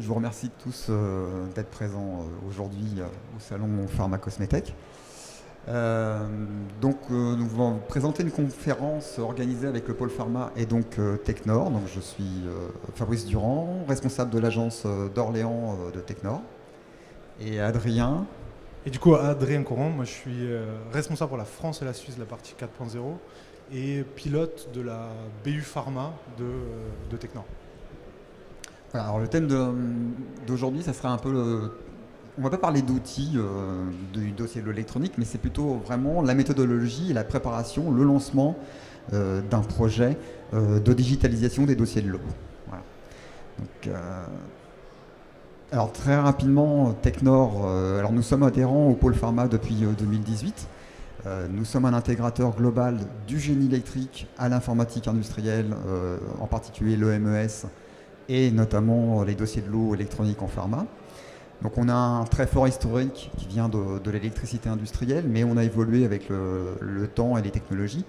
vous remercie tous d'être présents aujourd'hui au salon Pharma Cosmétech. Nous allons vous présenter une conférence organisée avec le pôle pharma et donc Technor. Donc, je suis Fabrice Durand, responsable de l'agence d'Orléans de Technor. Et Adrien. Et du coup, Adrien Courant, moi je suis responsable pour la France et la Suisse de la partie 4.0 et pilote de la BU Pharma de Technor. Voilà, alors le thème d'aujourd'hui, ça sera un peu on ne va pas parler d'outils du dossier de l'électronique, mais c'est plutôt vraiment la méthodologie et la préparation, le lancement d'un projet de digitalisation des dossiers de l'eau. Voilà. Donc, alors très rapidement, Technor, alors nous sommes adhérents au pôle pharma depuis 2018. Nous sommes un intégrateur global du génie électrique à l'informatique industrielle, en particulier le MES et notamment les dossiers de l'eau électronique en pharma. Donc on a un très fort historique qui vient de l'électricité industrielle, mais on a évolué avec le temps et les technologies.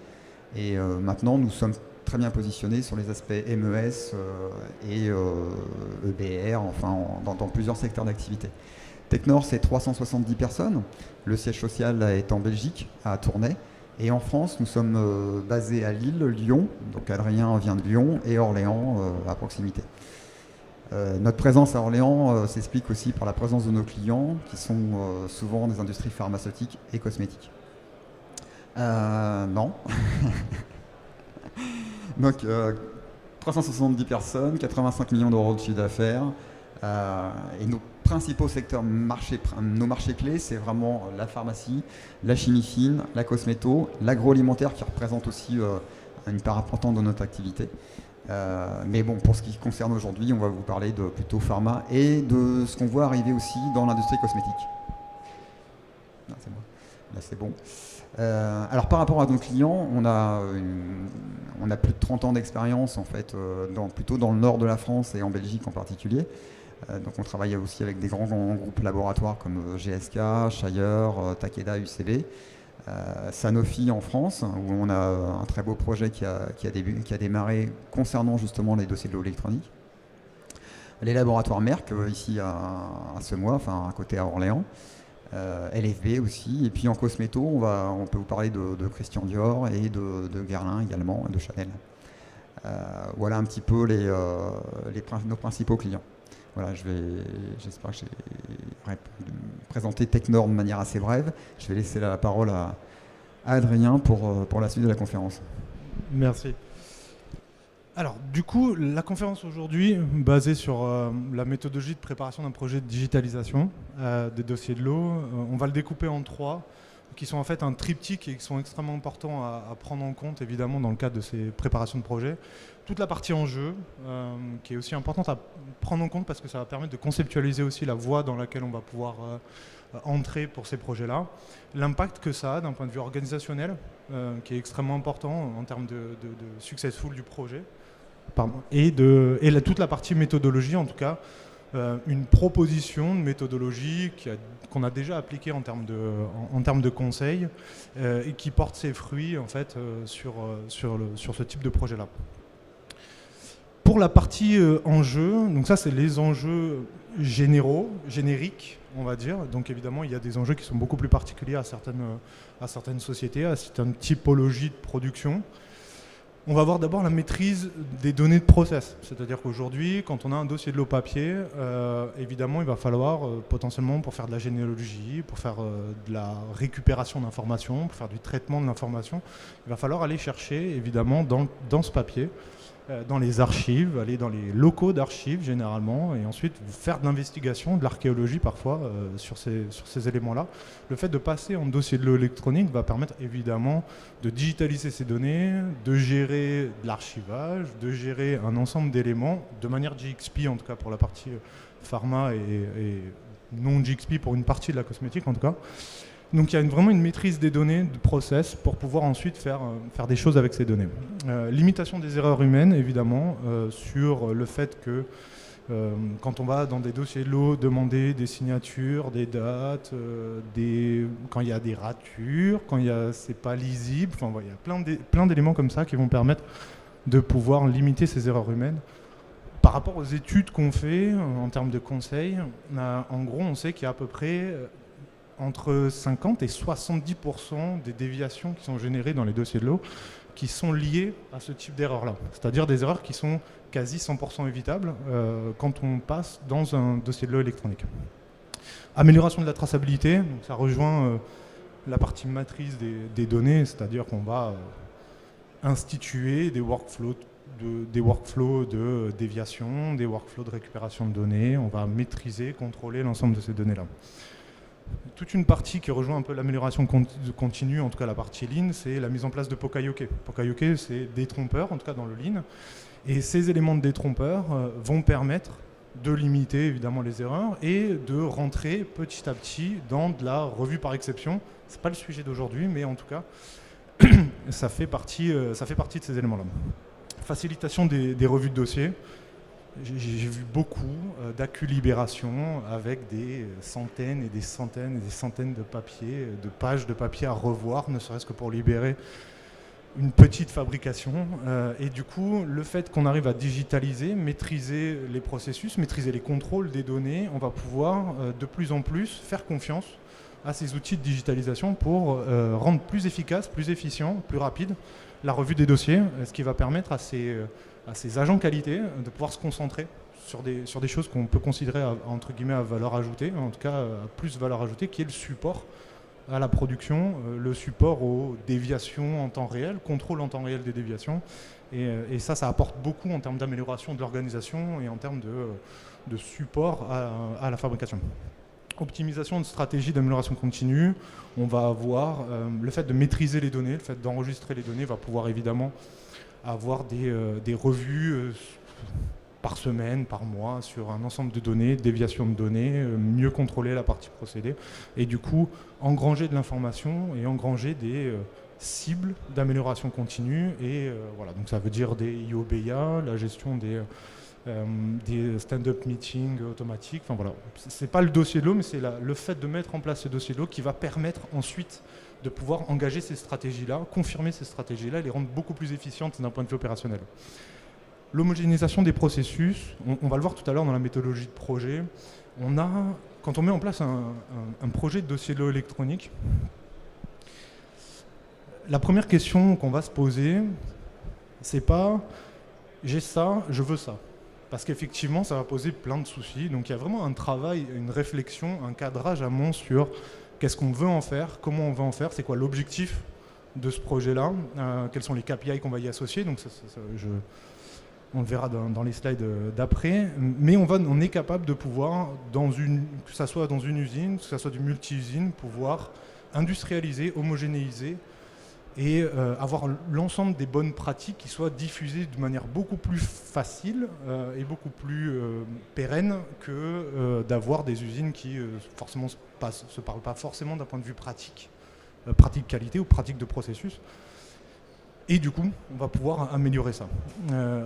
Et maintenant, nous sommes très bien positionnés sur les aspects MES et EBR, enfin dans plusieurs secteurs d'activité. Technor, c'est 370 personnes. Le siège social est en Belgique, à Tournai. Et en France, nous sommes basés à Lille, Lyon, donc Adrien vient de Lyon, et Orléans à proximité. Notre présence à Orléans s'explique aussi par la présence de nos clients, qui sont souvent des industries pharmaceutiques et cosmétiques. Non. Donc, 370 personnes, 85 millions d'euros de chiffre d'affaires. Et nos principaux secteurs nos marchés clés, c'est vraiment la pharmacie, la chimie fine, la cosméto, l'agroalimentaire qui représente aussi une part importante de notre activité. Mais bon, pour ce qui concerne aujourd'hui, on va vous parler de plutôt pharma et de ce qu'on voit arriver aussi dans l'industrie cosmétique. Là, c'est bon. Là, c'est bon. Alors par rapport à nos clients, on a plus de 30 ans d'expérience en fait, plutôt dans le nord de la France et en Belgique en particulier. Donc on travaille aussi avec des grands groupes laboratoires comme GSK, Shire, Takeda, UCB. Sanofi en France, où on a un très beau projet qui a démarré concernant justement les dossiers de l'eau électronique. Les laboratoires Merck, ici à Semois, enfin à côté à Orléans. LFB aussi, et puis en cosméto, on peut vous parler de Christian Dior et de Guerlain également, de Chanel. Voilà un petit peu nos principaux clients. Voilà, j'espère que j'ai présenté Technor de manière assez brève. Je vais laisser la parole à Adrien pour la suite de la conférence. Merci. Alors, du coup, la conférence aujourd'hui, basée sur la méthodologie de préparation d'un projet de digitalisation des dossiers de l'eau, on va le découper en trois, qui sont en fait un triptyque et qui sont extrêmement importants à prendre en compte, évidemment, dans le cadre de ces préparations de projets. Toute la partie enjeu, qui est aussi importante à prendre en compte parce que ça va permettre de conceptualiser aussi la voie dans laquelle on va pouvoir entrer pour ces projets-là. L'impact que ça a d'un point de vue organisationnel, qui est extrêmement important en termes de successful du projet. Pardon. Et toute la partie méthodologie, en tout cas, une proposition de méthodologie qu'on a déjà appliquée en termes de conseils et qui porte ses fruits en fait, sur ce type de projet-là. Pour la partie enjeux, donc ça c'est les enjeux génériques, on va dire. Donc évidemment il y a des enjeux qui sont beaucoup plus particuliers à certaines sociétés, à certaines typologies de production. On va voir d'abord la maîtrise des données de process. C'est-à-dire qu'aujourd'hui, quand on a un dossier de l'eau papier, évidemment, il va falloir potentiellement, pour faire de la généalogie, pour faire de la récupération d'informations, pour faire du traitement de l'information, il va falloir aller chercher, évidemment, dans ce papier, dans les archives, aller dans les locaux d'archives généralement, et ensuite faire de l'investigation, de l'archéologie parfois sur ces éléments-là. Le fait de passer en dossier de l'eau électronique va permettre évidemment de digitaliser ces données, de gérer de l'archivage, de gérer un ensemble d'éléments, de manière GXP en tout cas pour la partie pharma et non GXP pour une partie de la cosmétique en tout cas. Donc il y a vraiment une maîtrise des données, de process, pour pouvoir ensuite faire des choses avec ces données. Limitation des erreurs humaines, évidemment, sur le fait que quand on va dans des dossiers de l'eau demander des signatures, des dates, quand il y a des ratures, quand c'est pas lisible, enfin, il y a plein d'éléments comme ça qui vont permettre de pouvoir limiter ces erreurs humaines. par rapport aux études qu'on fait en termes de conseils, en gros, on sait qu'il y a à peu près entre 50 et 70% des déviations qui sont générées dans les dossiers de l'eau qui sont liées à ce type d'erreurs-là. C'est-à-dire des erreurs qui sont quasi 100% évitables quand on passe dans un dossier de l'eau électronique. Amélioration de la traçabilité, donc ça rejoint la partie matrice des données, c'est-à-dire qu'on va instituer des workflows de déviation, des workflows de récupération de données. On va maîtriser, contrôler l'ensemble de ces données-là. Toute une partie qui rejoint un peu l'amélioration continue, en tout cas la partie Lean, c'est la mise en place de Pokayoke. Pokayoke, c'est des trompeurs, en tout cas dans le Lean. Et ces éléments de détrompeurs vont permettre de limiter évidemment les erreurs et de rentrer petit à petit dans de la revue par exception. Ce n'est pas le sujet d'aujourd'hui, mais en tout cas, ça fait partie de ces éléments-là. Facilitation des revues de dossiers. J'ai vu beaucoup d'acculibération avec des centaines et des centaines et des centaines de papiers, de pages de papier à revoir, ne serait-ce que pour libérer une petite fabrication. Et du coup, le fait qu'on arrive à digitaliser, maîtriser les processus, maîtriser les contrôles des données, on va pouvoir de plus en plus faire confiance à ces outils de digitalisation pour rendre plus efficace, plus efficient, plus rapide la revue des dossiers, ce qui va permettre à ces agents qualité de pouvoir se concentrer sur des choses qu'on peut considérer entre guillemets à valeur ajoutée, en tout cas à plus valeur ajoutée, qui est le support à la production, le support aux déviations en temps réel, contrôle en temps réel des déviations. Et ça apporte beaucoup en termes d'amélioration de l'organisation et en termes de support à la fabrication. Optimisation de stratégie d'amélioration continue, on va avoir le fait de maîtriser les données, le fait d'enregistrer les données va pouvoir évidemment avoir des revues par semaine, par mois, sur un ensemble de données, déviation de données, mieux contrôler la partie procédé, et du coup engranger de l'information et engranger des cibles d'amélioration continue, et voilà, donc ça veut dire des IOBIA, la gestion des stand-up meetings automatiques, enfin voilà, c'est pas le dossier de l'eau, mais c'est le fait de mettre en place ce dossier de l'eau qui va permettre ensuite de pouvoir engager ces stratégies-là, confirmer ces stratégies-là et les rendre beaucoup plus efficientes d'un point de vue opérationnel. L'homogénéisation des processus, on va le voir tout à l'heure dans la méthodologie de projet. Quand on met en place un projet de dossier de l'eau électronique, la première question qu'on va se poser, c'est pas « j'ai ça, je veux ça ». Parce qu'effectivement, ça va poser plein de soucis. Donc il y a vraiment un travail, une réflexion, un cadrage amont sur qu'est-ce qu'on veut en faire, comment on veut en faire, c'est quoi l'objectif de ce projet-là, quels sont les KPI qu'on va y associer. Donc on le verra dans les slides d'après. Mais on est capable de pouvoir, que ça soit dans une usine, que ça soit du multi-usine, pouvoir industrialiser, homogénéiser et avoir l'ensemble des bonnes pratiques qui soient diffusées de manière beaucoup plus facile et beaucoup plus pérenne que d'avoir des usines qui forcément se parlent pas forcément d'un point de vue pratique qualité ou pratique de processus. Et du coup, on va pouvoir améliorer ça.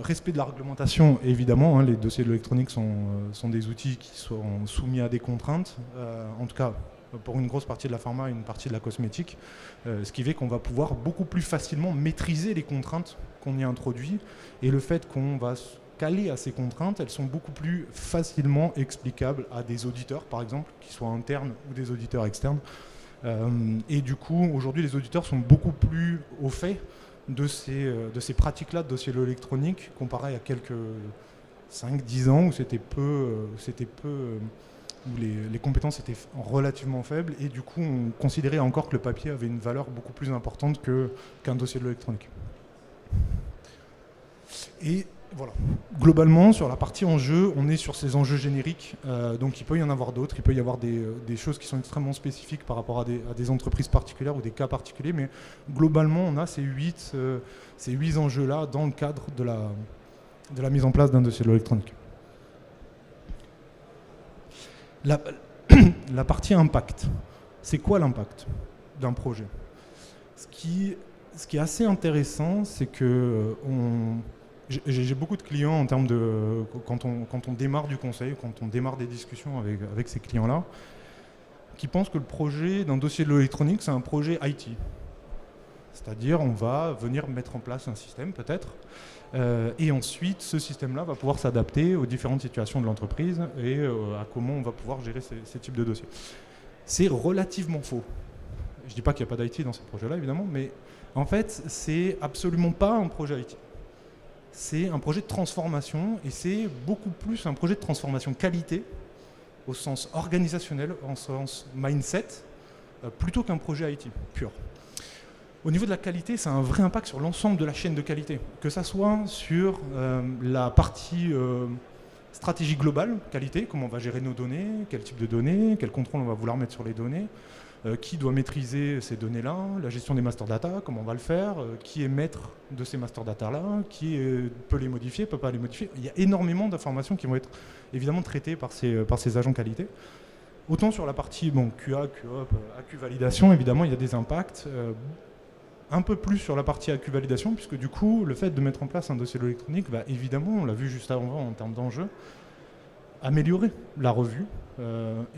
Respect de la réglementation, évidemment, les dossiers de l'électronique sont des outils qui sont soumis à des contraintes, en tout cas pour une grosse partie de la pharma et une partie de la cosmétique, ce qui fait qu'on va pouvoir beaucoup plus facilement maîtriser les contraintes qu'on y introduit, et le fait qu'on va se caler à ces contraintes, elles sont beaucoup plus facilement explicables à des auditeurs, par exemple, qui soient internes ou des auditeurs externes. Et du coup, aujourd'hui, les auditeurs sont beaucoup plus au fait de ces pratiques-là de dossier de l'eau électronique, comparé à il y a quelques 5-10 ans où c'était peu où les compétences étaient relativement faibles, et du coup on considérait encore que le papier avait une valeur beaucoup plus importante qu'un dossier de l'eau électronique. Et voilà, globalement sur la partie enjeux, on est sur ces enjeux génériques, donc il peut y en avoir d'autres, il peut y avoir des choses qui sont extrêmement spécifiques par rapport à des entreprises particulières ou des cas particuliers, mais globalement on a ces 8 enjeux-là dans le cadre de la mise en place d'un dossier de l'eau électronique. La partie impact, c'est quoi l'impact d'un projet ? Ce qui est assez intéressant, c'est que j'ai beaucoup de clients en termes de quand on démarre du conseil, quand on démarre des discussions avec ces clients-là, qui pensent que le projet d'un dossier de l'eau électronique, c'est un projet IT. C'est-à-dire, on va venir mettre en place un système, peut-être, et ensuite, ce système-là va pouvoir s'adapter aux différentes situations de l'entreprise et à comment on va pouvoir gérer ces types de dossiers. C'est relativement faux. Je ne dis pas qu'il n'y a pas d'IT dans ces projets-là, évidemment, mais en fait, c'est absolument pas un projet IT. C'est un projet de transformation, et c'est beaucoup plus un projet de transformation qualité, au sens organisationnel, en sens mindset, plutôt qu'un projet IT pur. Au niveau de la qualité, ça a un vrai impact sur l'ensemble de la chaîne de qualité, que ça soit sur la partie stratégie globale, qualité, comment on va gérer nos données, quel type de données, quel contrôle on va vouloir mettre sur les données, qui doit maîtriser ces données-là, la gestion des master data, comment on va le faire, qui est maître de ces master data-là, qui peut les modifier, peut pas les modifier. Il y a énormément d'informations qui vont être évidemment traitées par ces agents qualité. Autant sur la partie QA, QOP, AQ validation, évidemment, il y a des impacts. Un peu plus sur la partie AQ validation, puisque du coup, le fait de mettre en place un dossier électronique va évidemment, on l'a vu juste avant en termes d'enjeux, améliorer la revue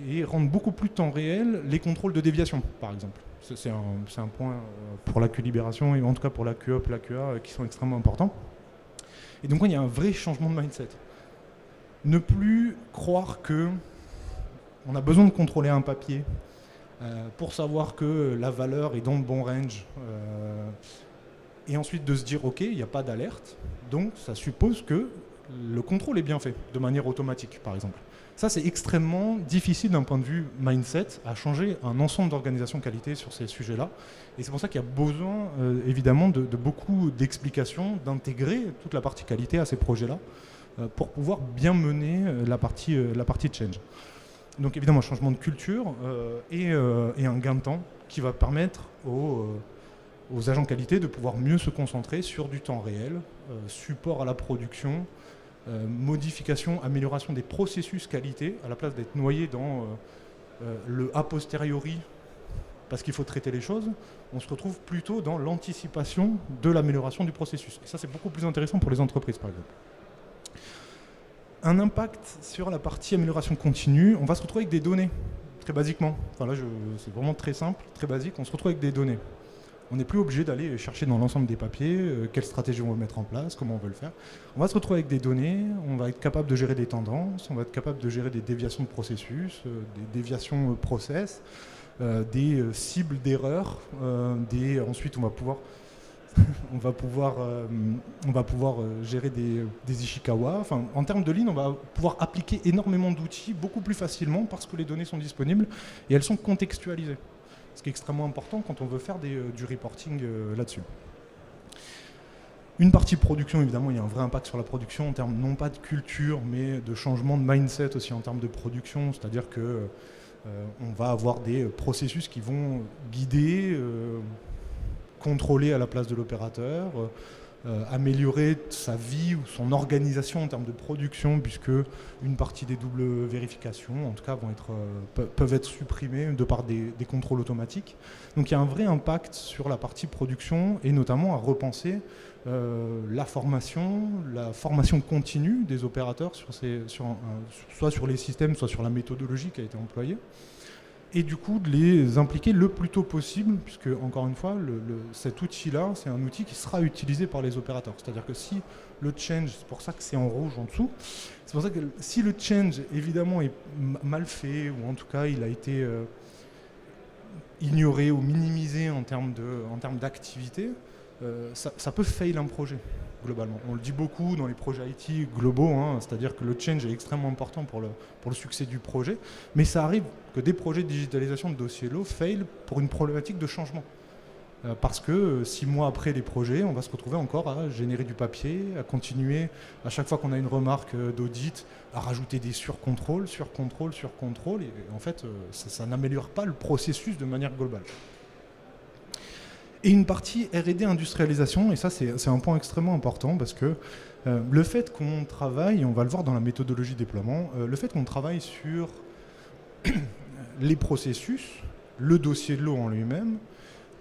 et rendre beaucoup plus temps réel les contrôles de déviation, par exemple. C'est un point pour l'AQ libération et en tout cas pour la QOP, la QA qui sont extrêmement importants. Et donc, il y a un vrai changement de mindset. Ne plus croire que on a besoin de contrôler un papier pour savoir que la valeur est dans le bon range et ensuite de se dire ok, il n'y a pas d'alerte, donc ça suppose que le contrôle est bien fait de manière automatique, par exemple. Ça, c'est extrêmement difficile d'un point de vue mindset à changer un ensemble d'organisations qualité sur ces sujets-là, et c'est pour ça qu'il y a besoin évidemment de beaucoup d'explications, d'intégrer toute la partie qualité à ces projets-là pour pouvoir bien mener la partie change. Donc évidemment, un changement de culture et un gain de temps qui va permettre aux agents qualité de pouvoir mieux se concentrer sur du temps réel, support à la production, modification, amélioration des processus qualité, à la place d'être noyé dans le a posteriori, parce qu'il faut traiter les choses, on se retrouve plutôt dans l'anticipation de l'amélioration du processus. Et ça, c'est beaucoup plus intéressant pour les entreprises, par exemple. Un impact sur la partie amélioration continue, on va se retrouver avec des données, très basiquement. Enfin là, c'est vraiment très simple, très basique, on se retrouve avec des données. On n'est plus obligé d'aller chercher dans l'ensemble des papiers quelle stratégie on va mettre en place, comment on veut le faire. On va se retrouver avec des données, on va être capable de gérer des tendances, on va être capable de gérer des déviations de processus, des déviations process, des cibles d'erreurs, ensuite on va pouvoir gérer des Ishikawa. Enfin, en termes de ligne, on va pouvoir appliquer énormément d'outils beaucoup plus facilement parce que les données sont disponibles et elles sont contextualisées. Ce qui est extrêmement important quand on veut faire du reporting là-dessus. Une partie production, évidemment, il y a un vrai impact sur la production en termes non pas de culture, mais de changement de mindset aussi en termes de production. C'est-à-dire que on va avoir des processus qui vont guider, contrôler à la place de l'opérateur, améliorer sa vie ou son organisation en termes de production, puisque une partie des doubles vérifications, en tout cas, peuvent être supprimées de par des contrôles automatiques. Donc il y a un vrai impact sur la partie production et notamment à repenser la formation continue des opérateurs soit sur les systèmes, soit sur la méthodologie qui a été employée. Et du coup de les impliquer le plus tôt possible, puisque encore une fois, cet outil-là, c'est un outil qui sera utilisé par les opérateurs. C'est-à-dire que si le change, c'est pour ça que c'est en rouge en dessous, c'est pour ça que si le change évidemment est mal fait, ou en tout cas il a été ignoré ou minimisé en termes d'activité, ça peut fail un projet. Globalement. On le dit beaucoup dans les projets IT globaux, c'est-à-dire que le change est extrêmement important pour le succès du projet, mais ça arrive que des projets de digitalisation de dossiers low fail pour une problématique de changement. Parce que 6 mois après les projets, on va se retrouver encore à générer du papier, à continuer, à chaque fois qu'on a une remarque d'audit, à rajouter des surcontrôles, et en fait, ça n'améliore pas le processus de manière globale. Et une partie R&D industrialisation, et ça c'est un point extrêmement important parce que le fait qu'on travaille, on va le voir dans la méthodologie déploiement, le fait qu'on travaille sur les processus, le dossier de l'eau en lui-même,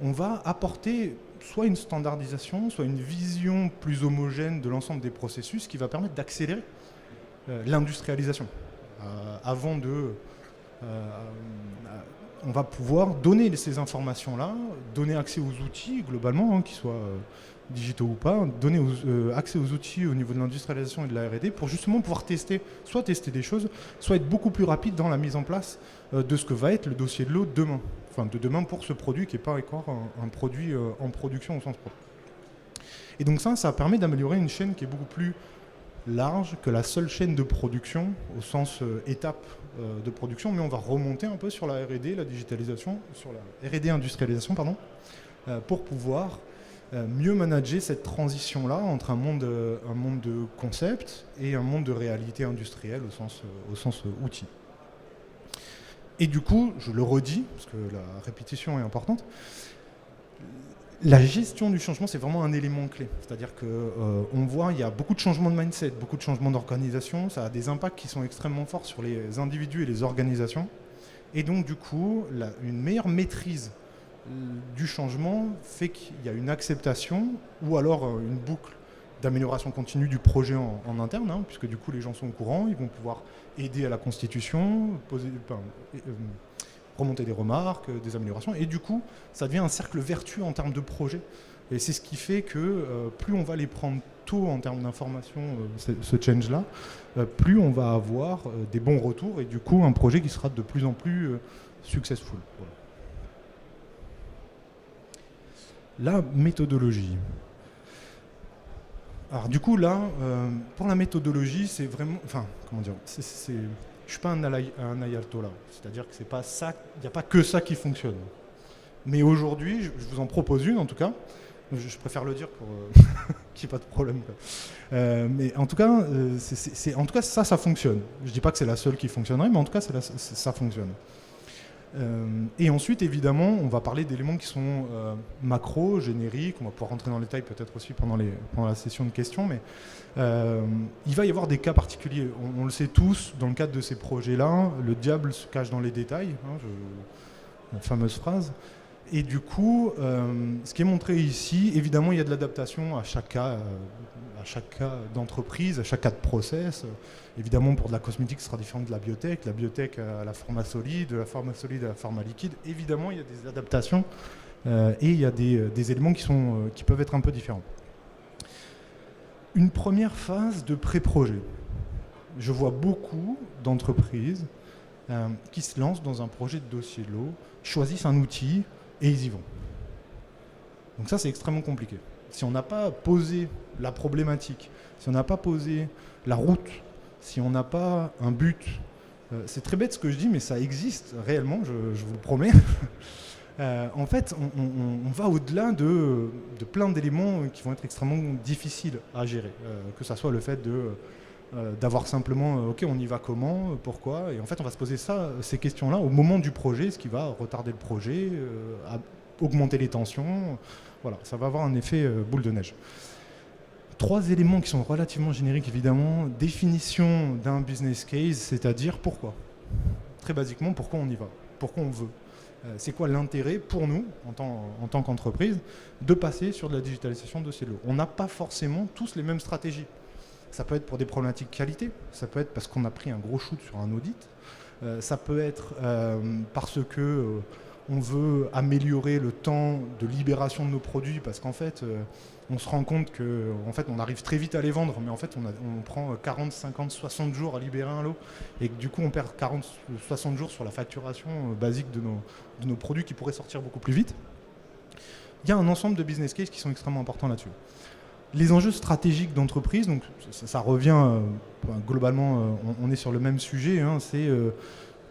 on va apporter soit une standardisation, soit une vision plus homogène de l'ensemble des processus qui va permettre d'accélérer l'industrialisation. Avant de On va pouvoir donner ces informations-là, donner accès aux outils globalement, qu'ils soient digitaux ou pas, donner accès aux outils au niveau de l'industrialisation et de la R&D pour justement pouvoir soit tester des choses, soit être beaucoup plus rapide dans la mise en place de ce que va être le dossier de l'eau demain. Enfin, de demain pour ce produit qui n'est pas encore un produit en production au sens propre. Et donc ça permet d'améliorer une chaîne qui est beaucoup plus large que la seule chaîne de production au sens étape de production, mais on va remonter un peu sur la R&D, la digitalisation, sur la R&D industrialisation, pardon, pour pouvoir mieux manager cette transition-là entre un monde de concept et un monde de réalité industrielle au sens outil. Et du coup, je le redis, parce que la répétition est importante, la gestion du changement, c'est vraiment un élément clé. C'est-à-dire qu'on voit, il y a beaucoup de changements de mindset, beaucoup de changements d'organisation, ça a des impacts qui sont extrêmement forts sur les individus et les organisations. Et donc, du coup, une meilleure maîtrise du changement fait qu'il y a une acceptation ou alors une boucle d'amélioration continue du projet en interne, puisque du coup les gens sont au courant, ils vont pouvoir aider à la constitution, remonter des remarques, des améliorations, et du coup ça devient un cercle vertueux en termes de projet. Et c'est ce qui fait que plus on va les prendre tôt en termes d'information, ce change-là, plus on va avoir des bons retours et du coup un projet qui sera de plus en plus successful. Voilà. La méthodologie. Alors du coup là, pour la méthodologie, c'est vraiment, enfin comment dire, je suis pas un ayatollah, c'est-à-dire que c'est pas ça, il n'y a pas que ça qui fonctionne. Mais aujourd'hui, je vous en propose une en tout cas. Je préfère le dire pour qu'il n'y ait pas de problème. Mais en tout cas, en tout cas ça fonctionne. Je dis pas que c'est la seule qui fonctionnerait, mais en tout cas ça fonctionne. Et ensuite, évidemment, on va parler d'éléments qui sont macro, génériques. On va pouvoir rentrer dans les détails peut-être aussi pendant la session de questions. Mais il va y avoir des cas particuliers. On le sait tous, dans le cadre de ces projets-là, le diable se cache dans les détails. La fameuse phrase. Et du coup, ce qui est montré ici, évidemment, il y a de l'adaptation à chaque cas d'entreprise, à chaque cas de process. Évidemment, pour de la cosmétique, ce sera différent de la biotech à la format solide, de la format solide à la format liquide. Évidemment, il y a des adaptations et il y a des éléments qui peuvent être un peu différents. Une première phase de pré-projet. Je vois beaucoup d'entreprises qui se lancent dans un projet de dossier de l'eau, choisissent un outil et ils y vont. Donc ça, c'est extrêmement compliqué. Si on n'a pas posé la problématique, si on n'a pas posé la route, si on n'a pas un but, c'est très bête ce que je dis, mais ça existe réellement, je vous le promets. En fait, on va au-delà de plein d'éléments qui vont être extrêmement difficiles à gérer. Que ça soit le fait d'avoir simplement, ok, on y va comment, pourquoi, et en fait, on va se poser ces questions-là au moment du projet, ce qui va retarder le projet, augmenter les tensions. Voilà, ça va avoir un effet boule de neige. 3 éléments qui sont relativement génériques, évidemment. Définition d'un business case, c'est-à-dire pourquoi. Très basiquement, pourquoi on y va, pourquoi on veut. C'est quoi l'intérêt pour nous, en tant qu'entreprise, de passer sur de la digitalisation de dossiers de l'eau. On n'a pas forcément tous les mêmes stratégies. Ça peut être pour des problématiques qualité, ça peut être parce qu'on a pris un gros shoot sur un audit, ça peut être parce que on veut améliorer le temps de libération de nos produits parce qu'en fait, on se rend compte qu'en fait, on arrive très vite à les vendre, mais en fait, on prend 40, 50, 60 jours à libérer un lot et que du coup, on perd 40, 60 jours sur la facturation basique de nos produits qui pourraient sortir beaucoup plus vite. Il y a un ensemble de business cases qui sont extrêmement importants là-dessus. Les enjeux stratégiques d'entreprise, donc ça revient globalement, on est sur le même sujet, c'est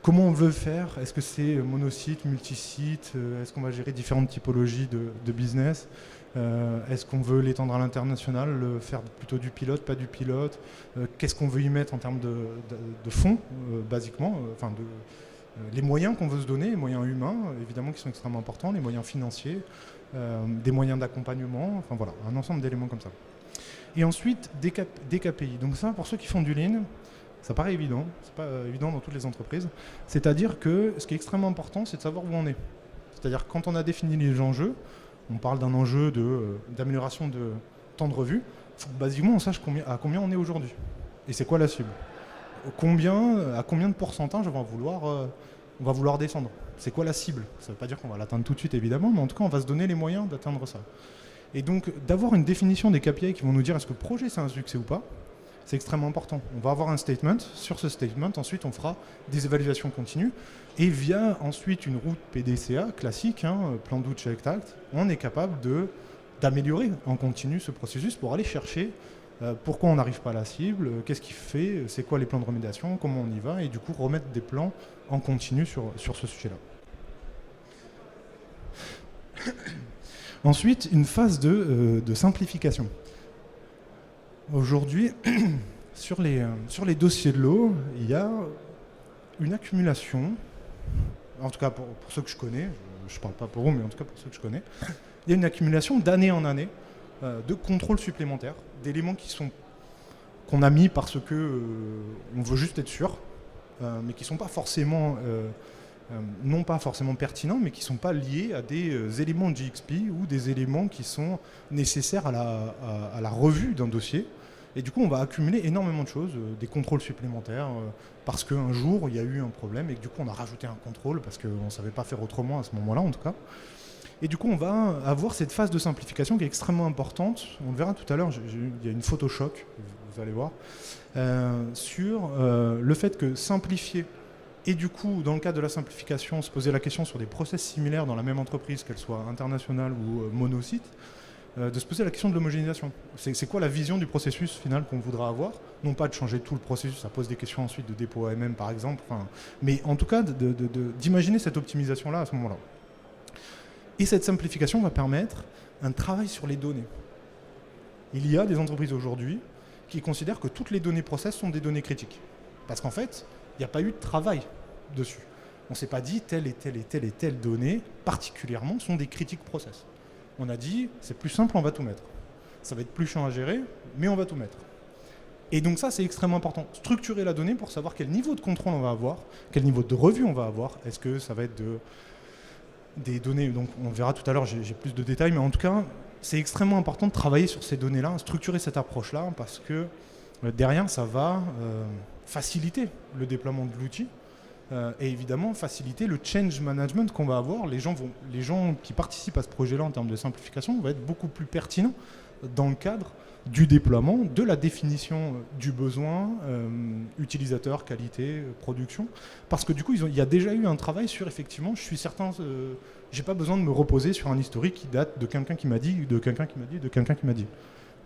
comment on veut faire. Est-ce que c'est monosite, multisite? Est-ce qu'on va gérer différentes typologies de business? Est-ce qu'on veut l'étendre à l'international, faire plutôt du pilote, pas du pilote? Qu'est-ce qu'on veut y mettre en termes de fonds, basiquement, les moyens qu'on veut se donner, les moyens humains, évidemment, qui sont extrêmement importants, les moyens financiers, des moyens d'accompagnement, enfin voilà, un ensemble d'éléments comme ça. Et ensuite, des KPI. Donc ça, pour ceux qui font du lean, ça paraît évident, c'est pas évident dans toutes les entreprises. C'est-à-dire que ce qui est extrêmement important, c'est de savoir où on est. C'est-à-dire quand on a défini les enjeux, on parle d'un enjeu d'amélioration de temps de revue, il faut que basiquement on sache à combien on est aujourd'hui. Et c'est quoi la cible ? À combien de pourcentage on va vouloir on va vouloir descendre. C'est quoi la cible? Ça ne veut pas dire qu'on va l'atteindre tout de suite, évidemment, mais en tout cas, on va se donner les moyens d'atteindre ça. Et donc, d'avoir une définition des KPI qui vont nous dire est-ce que le projet, c'est un succès ou pas, c'est extrêmement important. On va avoir un statement. Sur ce statement, ensuite, on fera des évaluations continues. Et via ensuite une route PDCA classique, plan do check act, on est capable d'améliorer en continu ce processus pour aller chercher pourquoi on n'arrive pas à la cible, qu'est-ce qui fait, c'est quoi les plans de remédiation, comment on y va, et du coup remettre des plans en continu sur ce sujet-là. Ensuite, une phase de simplification. Aujourd'hui, sur les dossiers de l'eau, il y a une accumulation, en tout cas pour ceux que je connais, je ne parle pas pour vous, mais en tout cas pour ceux que je connais, il y a une accumulation d'année en année de contrôles supplémentaires, d'éléments qu'on a mis parce que on veut juste être sûr, mais qui ne sont pas forcément, non pas forcément pertinents, mais qui ne sont pas liés à des éléments de GXP ou des éléments qui sont nécessaires à la revue d'un dossier. Et du coup, on va accumuler énormément de choses, des contrôles supplémentaires, parce qu'un jour, il y a eu un problème et que du coup, on a rajouté un contrôle parce qu'on ne savait pas faire autrement à ce moment-là, en tout cas. Et du coup, on va avoir cette phase de simplification qui est extrêmement importante. On le verra tout à l'heure, il y a une photo choc, vous allez voir, sur le fait que simplifier, et du coup, dans le cadre de la simplification, se poser la question sur des process similaires dans la même entreprise, qu'elle soit internationale ou monosite, de se poser la question de l'homogénéisation. C'est quoi la vision du processus final qu'on voudra avoir? Non pas de changer tout le processus, ça pose des questions ensuite de dépôt AMM par exemple, mais en tout cas d'imaginer cette optimisation-là à ce moment-là. Et cette simplification va permettre un travail sur les données. Il y a des entreprises aujourd'hui qui considèrent que toutes les données process sont des données critiques. Parce qu'en fait, il n'y a pas eu de travail dessus. On ne s'est pas dit telle et telle et telle et telle donnée particulièrement sont des critiques process. On a dit c'est plus simple, on va tout mettre. Ça va être plus chiant à gérer, mais on va tout mettre. Et donc ça, c'est extrêmement important. Structurer la donnée pour savoir quel niveau de contrôle on va avoir, quel niveau de revue on va avoir. Est-ce que ça va être des données, donc on verra tout à l'heure, j'ai plus de détails, mais en tout cas, c'est extrêmement important de travailler sur ces données-là, structurer cette approche-là, parce que derrière, ça va faciliter le déploiement de l'outil et évidemment faciliter le change management qu'on va avoir. Les gens qui participent à ce projet-là en termes de simplification vont être beaucoup plus pertinents dans le cadre du déploiement, de la définition du besoin, utilisateur, qualité, production, parce que du coup, il y a déjà eu un travail sur, effectivement, je suis certain, j'ai pas besoin de me reposer sur un historique qui date de quelqu'un qui m'a dit, de quelqu'un qui m'a dit, de quelqu'un qui m'a dit.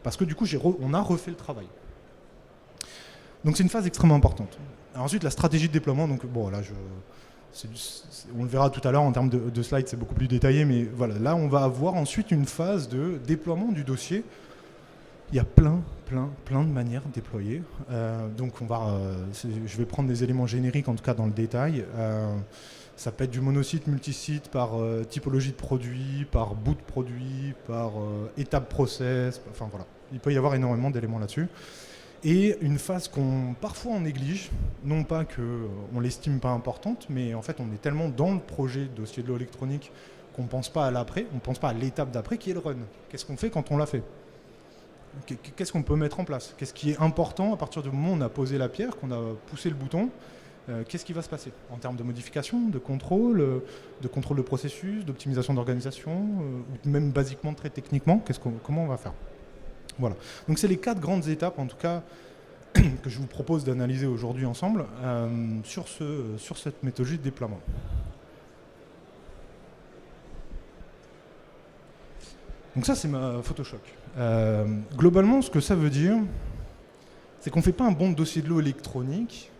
Parce que du coup, on a refait le travail. Donc c'est une phase extrêmement importante. Alors ensuite, la stratégie de déploiement, donc bon, là, on le verra tout à l'heure en termes de slides, c'est beaucoup plus détaillé, mais voilà, là, on va avoir ensuite une phase de déploiement du dossier. Il y a plein de manières de déployer. Donc je vais prendre des éléments génériques, en tout cas dans le détail. Ça peut être du monosite, multisite, par typologie de produit, par bout de produit, par étape process, enfin voilà. Il peut y avoir énormément d'éléments là-dessus. Et une phase parfois on néglige, non pas qu'on ne l'estime pas importante, mais en fait on est tellement dans le projet de dossier de l'eau électronique qu'on ne pense pas à l'après, on ne pense pas à l'étape d'après qui est le run. Qu'est-ce qu'on fait quand on l'a fait ? Qu'est-ce qu'on peut mettre en place? Qu'est-ce qui est important à partir du moment où on a posé la pierre, qu'on a poussé le bouton? Qu'est-ce qui va se passer en termes de modification, de contrôle de processus, d'optimisation d'organisation, ou même basiquement très techniquement, comment on va faire? Voilà. Donc c'est les 4 grandes étapes, en tout cas, que je vous propose d'analyser aujourd'hui ensemble sur cette méthodologie de déploiement. Donc ça, c'est ma Photoshop. Globalement, ce que ça veut dire, c'est qu'on ne fait pas un bon dossier de l'eau électronique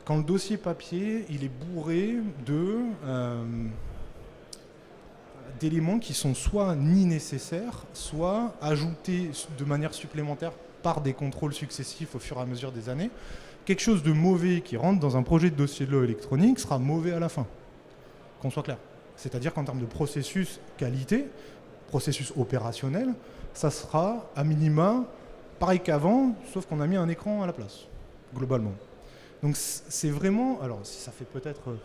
quand le dossier papier, il est bourré d'éléments qui sont soit ni nécessaires, soit ajoutés de manière supplémentaire par des contrôles successifs au fur et à mesure des années. Quelque chose de mauvais qui rentre dans un projet de dossier de l'eau électronique sera mauvais à la fin, qu'on soit clair. C'est-à-dire qu'en termes de processus qualité, processus opérationnel, ça sera à minima pareil qu'avant, sauf qu'on a mis un écran à la place, globalement. Donc c'est vraiment, alors ça fait peut-être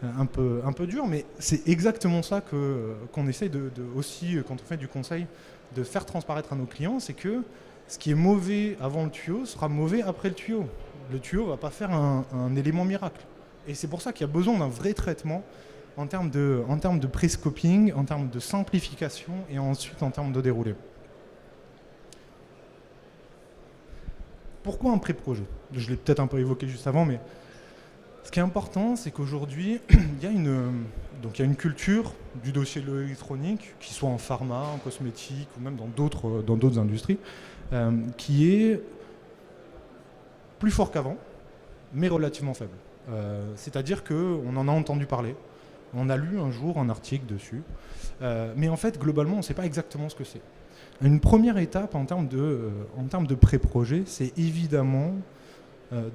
un peu dur, mais c'est exactement ça qu'on essaye aussi, quand on fait du conseil, de faire transparaître à nos clients, c'est que ce qui est mauvais avant le tuyau sera mauvais après le tuyau. Le tuyau ne va pas faire un élément miracle. Et c'est pour ça qu'il y a besoin d'un vrai traitement en termes de prescoping, en termes de simplification et ensuite en termes de déroulé. Pourquoi un pré-projet? Je l'ai peut-être un peu évoqué juste avant, mais ce qui est important, c'est qu'aujourd'hui, il y a une culture du dossier de l'eau électronique, qui soit en pharma, en cosmétique ou même dans d'autres industries, qui est plus fort qu'avant, mais relativement faible. C'est-à-dire qu'on en a entendu parler, on a lu un jour un article dessus, mais en fait, globalement, on ne sait pas exactement ce que c'est. Une première étape en termes de pré-projet, c'est évidemment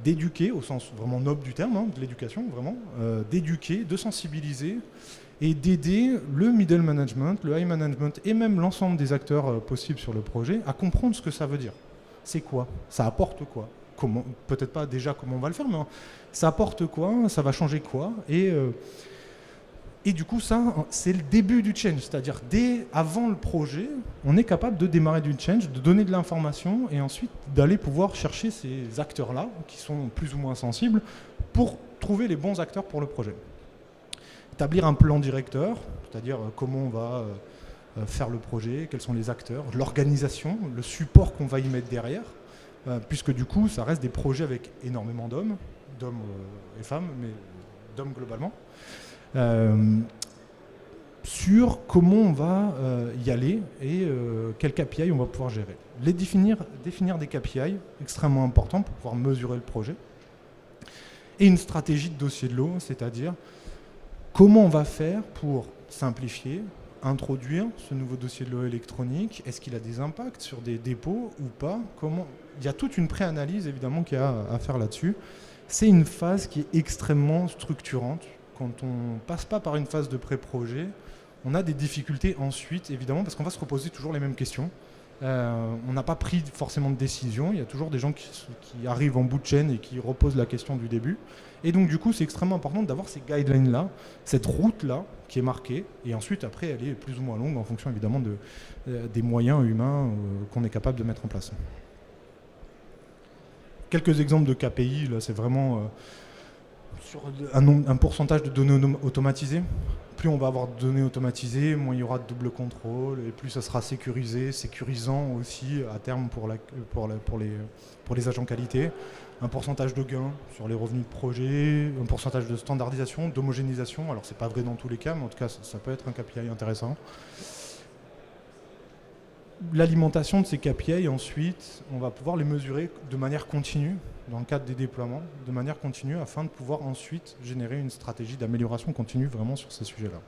d'éduquer, au sens vraiment noble du terme, de l'éducation, vraiment, d'éduquer, de sensibiliser et d'aider le middle management, le high management et même l'ensemble des acteurs possibles sur le projet à comprendre ce que ça veut dire. C'est quoi? Ça apporte quoi? Comment, peut-être pas déjà comment on va le faire, mais ça apporte quoi? Ça va changer quoi? Et du coup, ça, c'est le début du change. C'est-à-dire, dès avant le projet, on est capable de démarrer du change, de donner de l'information et ensuite d'aller pouvoir chercher ces acteurs-là, qui sont plus ou moins sensibles, pour trouver les bons acteurs pour le projet. Établir un plan directeur, c'est-à-dire comment on va faire le projet, quels sont les acteurs, l'organisation, le support qu'on va y mettre derrière, puisque du coup, ça reste des projets avec énormément d'hommes et femmes, mais d'hommes globalement. Sur comment on va y aller et quels KPI on va pouvoir gérer. Définir des KPI extrêmement importants pour pouvoir mesurer le projet. Et une stratégie de dossier de l'eau, c'est-à-dire comment on va faire pour simplifier, introduire ce nouveau dossier de l'eau électronique. Est-ce qu'il a des impacts sur des dépôts ou pas? Il y a toute une pré-analyse évidemment qu'il y a à faire là-dessus. C'est une phase qui est extrêmement structurante. Quand on ne passe pas par une phase de pré-projet, on a des difficultés ensuite, évidemment, parce qu'on va se reposer toujours les mêmes questions. On n'a pas pris forcément de décision. Il y a toujours des gens qui arrivent en bout de chaîne et qui reposent la question du début. Et donc, du coup, c'est extrêmement important d'avoir ces guidelines-là, cette route-là qui est marquée. Et ensuite, après, elle est plus ou moins longue en fonction, évidemment, des moyens humains qu'on est capable de mettre en place. Quelques exemples de KPI, là, c'est vraiment... sur un pourcentage de données automatisées. Plus on va avoir de données automatisées, moins il y aura de double contrôle et plus ça sera sécurisant aussi à terme pour les agents qualité. Un pourcentage de gain sur les revenus de projet, un pourcentage de standardisation, d'homogénéisation. Alors c'est pas vrai dans tous les cas, mais en tout cas ça peut être un KPI intéressant. L'alimentation de ces KPI, ensuite, on va pouvoir les mesurer de manière continue, dans le cadre des déploiements, de manière continue, afin de pouvoir ensuite générer une stratégie d'amélioration continue vraiment sur ces sujets-là.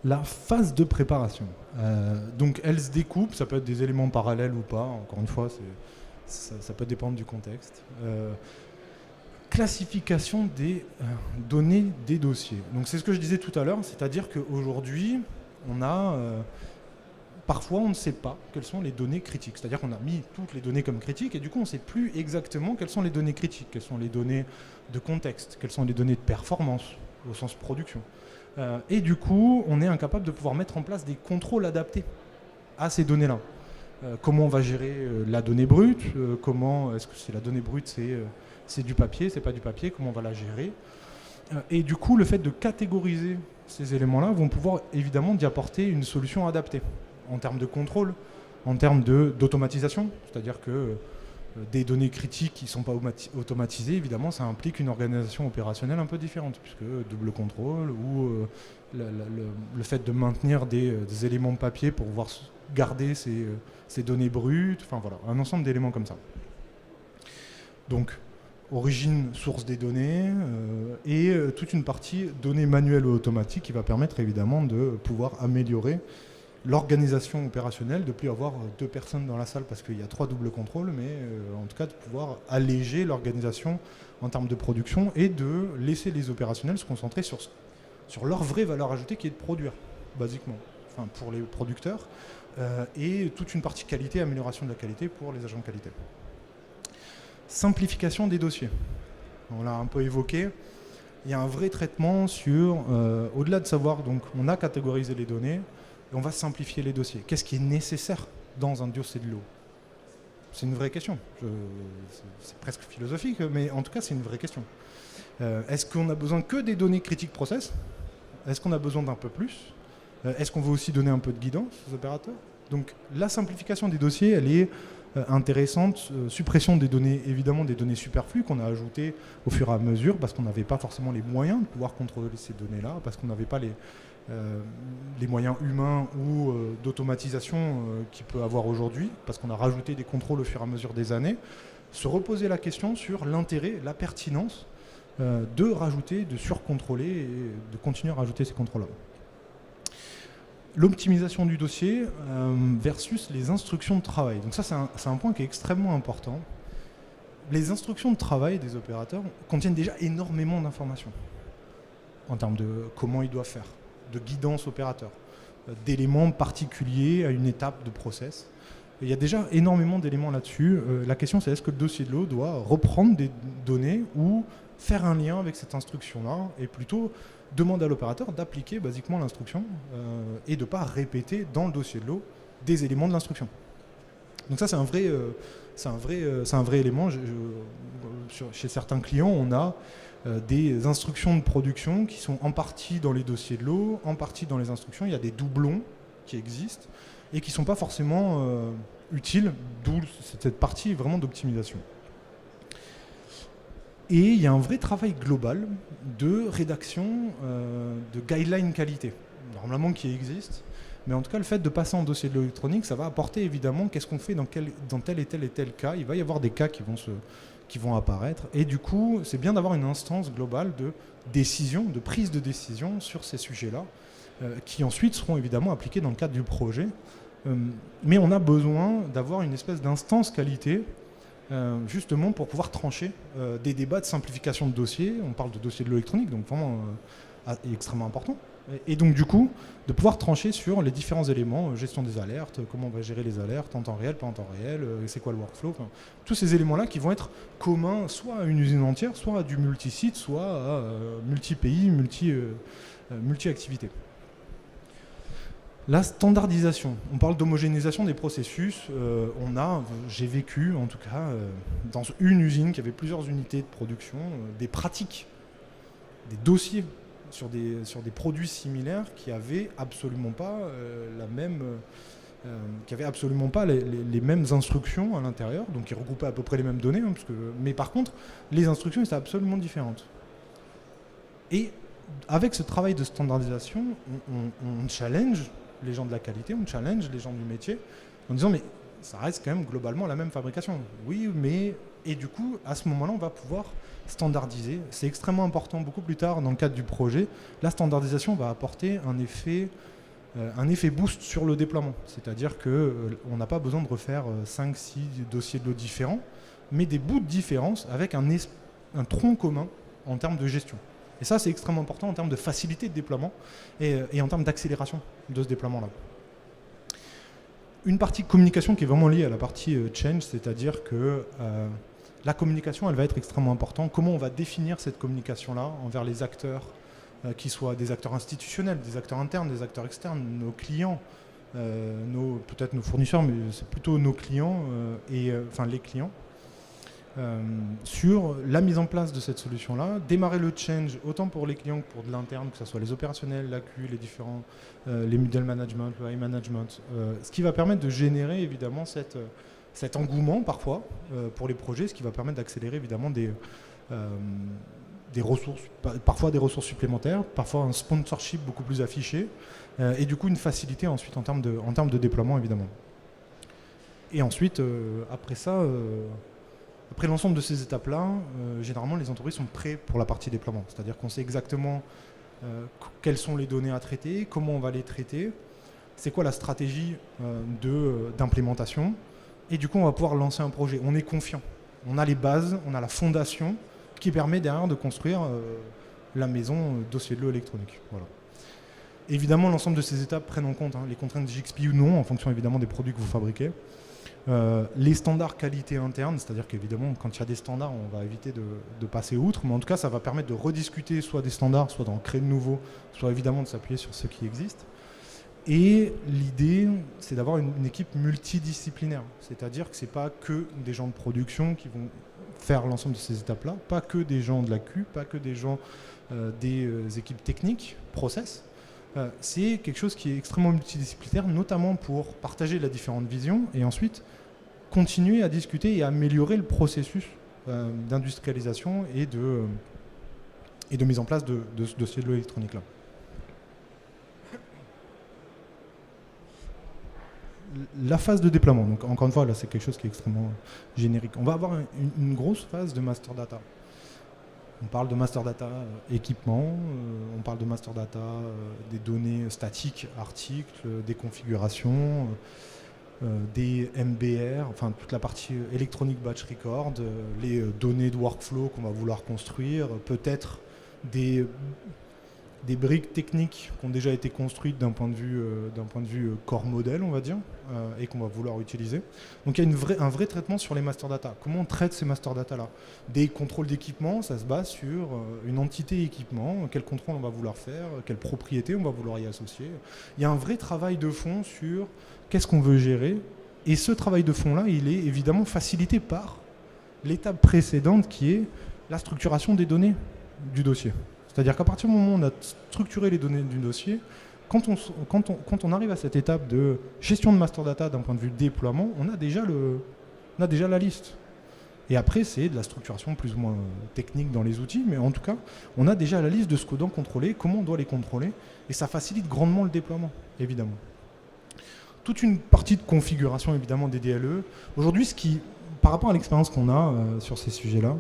La phase de préparation. Donc elle se découpe, ça peut être des éléments parallèles ou pas, encore une fois, ça peut dépendre du contexte. Classification des données des dossiers. Donc c'est ce que je disais tout à l'heure, c'est-à-dire qu'aujourd'hui, parfois on ne sait pas quelles sont les données critiques. C'est-à-dire qu'on a mis toutes les données comme critiques et du coup on ne sait plus exactement quelles sont les données critiques, quelles sont les données de contexte, quelles sont les données de performance au sens production. Et du coup, on est incapable de pouvoir mettre en place des contrôles adaptés à ces données-là. Comment on va gérer la donnée brute, est-ce que c'est la donnée brute, c'est du papier, c'est pas du papier, comment on va la gérer. Et du coup, le fait de catégoriser ces éléments-là vont pouvoir évidemment d'y apporter une solution adaptée en termes de contrôle, en termes d'automatisation, c'est-à-dire que des données critiques qui ne sont pas automatisées, évidemment, ça implique une organisation opérationnelle un peu différente, puisque double contrôle ou le fait de maintenir des éléments papier pour pouvoir garder ces données brutes, enfin voilà, un ensemble d'éléments comme ça. Donc, origine, source des données et toute une partie données manuelles ou automatiques qui va permettre évidemment de pouvoir améliorer l'organisation opérationnelle, de ne plus avoir 2 personnes dans la salle parce qu'il y a 3 doubles contrôles, mais en tout cas de pouvoir alléger l'organisation en termes de production et de laisser les opérationnels se concentrer sur leur vraie valeur ajoutée qui est de produire, basiquement, enfin, pour les producteurs, et toute une partie qualité, amélioration de la qualité pour les agents de qualité. Simplification des dossiers. On l'a un peu évoqué. Il y a un vrai traitement sur, au-delà de savoir, donc on a catégorisé les données, et on va simplifier les dossiers. Qu'est-ce qui est nécessaire dans un dossier de l'eau? C'est une vraie question. C'est presque philosophique, mais en tout cas, c'est une vraie question. Est-ce qu'on a besoin que des données critiques process? Est-ce qu'on a besoin d'un peu plus? Est-ce qu'on veut aussi donner un peu de guidance aux opérateurs? Donc la simplification des dossiers, elle est intéressante. Suppression des données, évidemment des données superflues qu'on a ajoutées au fur et à mesure parce qu'on n'avait pas forcément les moyens de pouvoir contrôler ces données-là, parce qu'on n'avait pas les moyens humains ou d'automatisation qu'il peut avoir aujourd'hui, parce qu'on a rajouté des contrôles au fur et à mesure des années. Se reposer la question sur l'intérêt, la pertinence de rajouter, de surcontrôler et de continuer à rajouter ces contrôles-là. L'optimisation du dossier versus les instructions de travail. Donc ça, c'est un point qui est extrêmement important. Les instructions de travail des opérateurs contiennent déjà énormément d'informations en termes de comment ils doivent faire, de guidance opérateur, d'éléments particuliers à une étape de process. Il y a déjà énormément d'éléments là-dessus. La question, c'est est-ce que le dossier de l'eau doit reprendre des données ou faire un lien avec cette instruction-là et plutôt demander à l'opérateur d'appliquer basiquement l'instruction et de ne pas répéter dans le dossier de l'eau des éléments de l'instruction. Donc ça, c'est un vrai élément. Chez certains clients, on a des instructions de production qui sont en partie dans les dossiers de l'eau, en partie dans les instructions. Il y a des doublons qui existent et qui ne sont pas forcément utiles, d'où cette partie vraiment d'optimisation. Et il y a un vrai travail global de rédaction de guidelines qualité, normalement qui existe. Mais en tout cas, le fait de passer en dossier de l'eau électronique, ça va apporter évidemment qu'est-ce qu'on fait dans tel et tel cas. Il va y avoir des cas qui vont apparaître. Et du coup, c'est bien d'avoir une instance globale de décision, de prise de décision sur ces sujets-là, qui ensuite seront évidemment appliqués dans le cadre du projet. Mais on a besoin d'avoir une espèce d'instance qualité justement pour pouvoir trancher des débats de simplification de dossiers. On parle de dossiers de l'eau électronique, donc vraiment extrêmement important. Et donc du coup, de pouvoir trancher sur les différents éléments, gestion des alertes, comment on va gérer les alertes en temps réel, pas en temps réel, c'est quoi le workflow, enfin, tous ces éléments-là qui vont être communs soit à une usine entière, soit à du multi-site, soit à multi-pays, multi-activités. La standardisation, on parle d'homogénéisation des processus. J'ai vécu en tout cas dans une usine qui avait plusieurs unités de production, des pratiques, des dossiers sur des produits similaires qui avaient absolument pas les mêmes instructions à l'intérieur, donc qui regroupaient à peu près les mêmes données, mais par contre les instructions étaient absolument différentes. Et avec ce travail de standardisation, on challenge les gens de la qualité, on challenge les gens du métier en disant mais ça reste quand même globalement la même fabrication. Oui, mais... Et du coup, à ce moment-là, on va pouvoir standardiser. C'est extrêmement important, beaucoup plus tard dans le cadre du projet. La standardisation va apporter un effet boost sur le déploiement. C'est-à-dire qu'on n'a pas besoin de refaire 5-6 dossiers de l'eau différents, mais des bouts de différence avec un tronc commun en termes de gestion. Et ça, c'est extrêmement important en termes de facilité de déploiement et en termes d'accélération de ce déploiement-là. Une partie communication qui est vraiment liée à la partie change, c'est-à-dire que la communication, elle va être extrêmement importante. Comment on va définir cette communication-là envers les acteurs, qui soient des acteurs institutionnels, des acteurs internes, des acteurs externes, nos clients, peut-être nos fournisseurs, mais c'est plutôt nos clients, les clients. Sur la mise en place de cette solution-là, démarrer le change autant pour les clients que pour de l'interne, que ce soit les opérationnels, l'AQ, les différents, les middle management, le high management, ce qui va permettre de générer évidemment cet engouement parfois pour les projets, ce qui va permettre d'accélérer évidemment des ressources, parfois des ressources supplémentaires, parfois un sponsorship beaucoup plus affiché, et du coup une facilité ensuite en termes de déploiement évidemment. Et ensuite, après ça, après l'ensemble de ces étapes-là, généralement les entreprises sont prêtes pour la partie déploiement. C'est-à-dire qu'on sait exactement quelles sont les données à traiter, comment on va les traiter, c'est quoi la stratégie d'implémentation. Et du coup, on va pouvoir lancer un projet. On est confiant. On a les bases, on a la fondation qui permet derrière de construire la maison dossier de l'eau électronique. Voilà. Évidemment, l'ensemble de ces étapes prennent en compte les contraintes JXP ou non, en fonction évidemment des produits que vous fabriquez. Les standards qualité interne, c'est-à-dire qu'évidemment quand il y a des standards on va éviter de passer outre, mais en tout cas ça va permettre de rediscuter soit des standards, soit d'en créer de nouveaux, soit évidemment de s'appuyer sur ceux qui existent. Et l'idée, c'est d'avoir une équipe multidisciplinaire. C'est-à-dire que ce n'est pas que des gens de production qui vont faire l'ensemble de ces étapes-là, pas que des gens de la Q, pas que des gens des équipes techniques, process. C'est quelque chose qui est extrêmement multidisciplinaire, notamment pour partager la différente vision et ensuite continuer à discuter et à améliorer le processus d'industrialisation et de mise en place de ce dossier de l'eau électronique-là. La phase de déploiement, donc encore une fois, là c'est quelque chose qui est extrêmement générique. On va avoir une grosse phase de master data. On parle de master data équipement, on parle de master data des données statiques, articles, des configurations, des MBR, enfin toute la partie Electronic Batch Record, les données de workflow qu'on va vouloir construire, peut-être des briques techniques qui ont déjà été construites d'un point de vue core modèle, on va dire, et qu'on va vouloir utiliser. Donc il y a un vrai traitement sur les master data. Comment on traite ces master data-là? Des contrôles d'équipement, ça se base sur une entité équipement, quel contrôle on va vouloir faire, quelles propriétés on va vouloir y associer. Il y a un vrai travail de fond sur qu'est-ce qu'on veut gérer. Et ce travail de fond-là, il est évidemment facilité par l'étape précédente qui est la structuration des données du dossier. C'est-à-dire qu'à partir du moment où on a structuré les données du dossier, quand on arrive à cette étape de gestion de master data d'un point de vue déploiement, on a déjà la liste. Et après, c'est de la structuration plus ou moins technique dans les outils, mais en tout cas, on a déjà la liste de ce qu'on doit contrôler, comment on doit les contrôler, et ça facilite grandement le déploiement, évidemment. Toute une partie de configuration, évidemment, des DLE. Aujourd'hui, par rapport à l'expérience qu'on a sur ces sujets-là,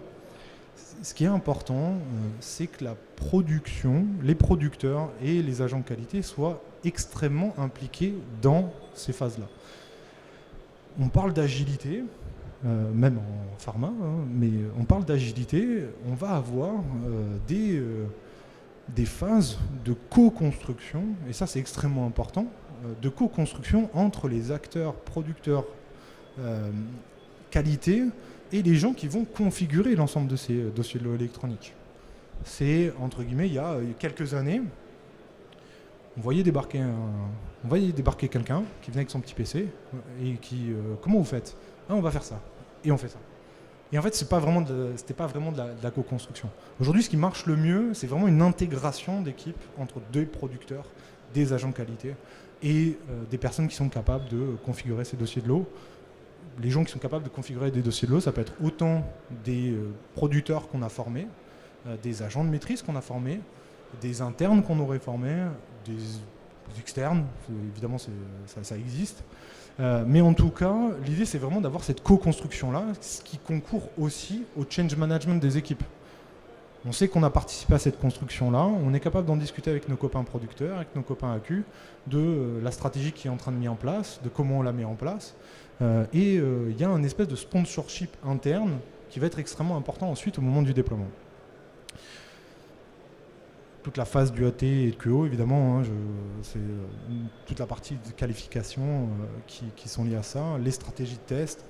ce qui est important, c'est que la production, les producteurs et les agents de qualité soient extrêmement impliqués dans ces phases-là. On parle d'agilité, même en pharma, mais on parle d'agilité, on va avoir des phases de co-construction, et ça c'est extrêmement important, de co-construction entre les acteurs, producteurs, qualité, et les gens qui vont configurer l'ensemble de ces dossiers de l'eau électronique. C'est, entre guillemets, il y a quelques années, on voyait débarquer quelqu'un qui venait avec son petit PC et qui, comment vous faites? On va faire ça. Et on fait ça. Et en fait, c'était pas vraiment de la co-construction. Aujourd'hui, ce qui marche le mieux, c'est vraiment une intégration d'équipes entre deux producteurs, des agents de qualité et des personnes qui sont capables de configurer ces dossiers de l'eau. Les gens qui sont capables de configurer des dossiers de l'eau, ça peut être autant des producteurs qu'on a formés, des agents de maîtrise qu'on a formés, des internes qu'on aurait formés, des externes, évidemment ça existe. Mais en tout cas, l'idée c'est vraiment d'avoir cette co-construction-là, ce qui concourt aussi au change management des équipes. On sait qu'on a participé à cette construction-là, on est capable d'en discuter avec nos copains producteurs, avec nos copains AQ, de la stratégie qui est en train de mettre en place, de comment on la met en place. Et il y a un espèce de sponsorship interne qui va être extrêmement important ensuite au moment du déploiement. Toute la phase du AT et de QO, évidemment, c'est toute la partie de qualification qui sont liées à ça, les stratégies de test.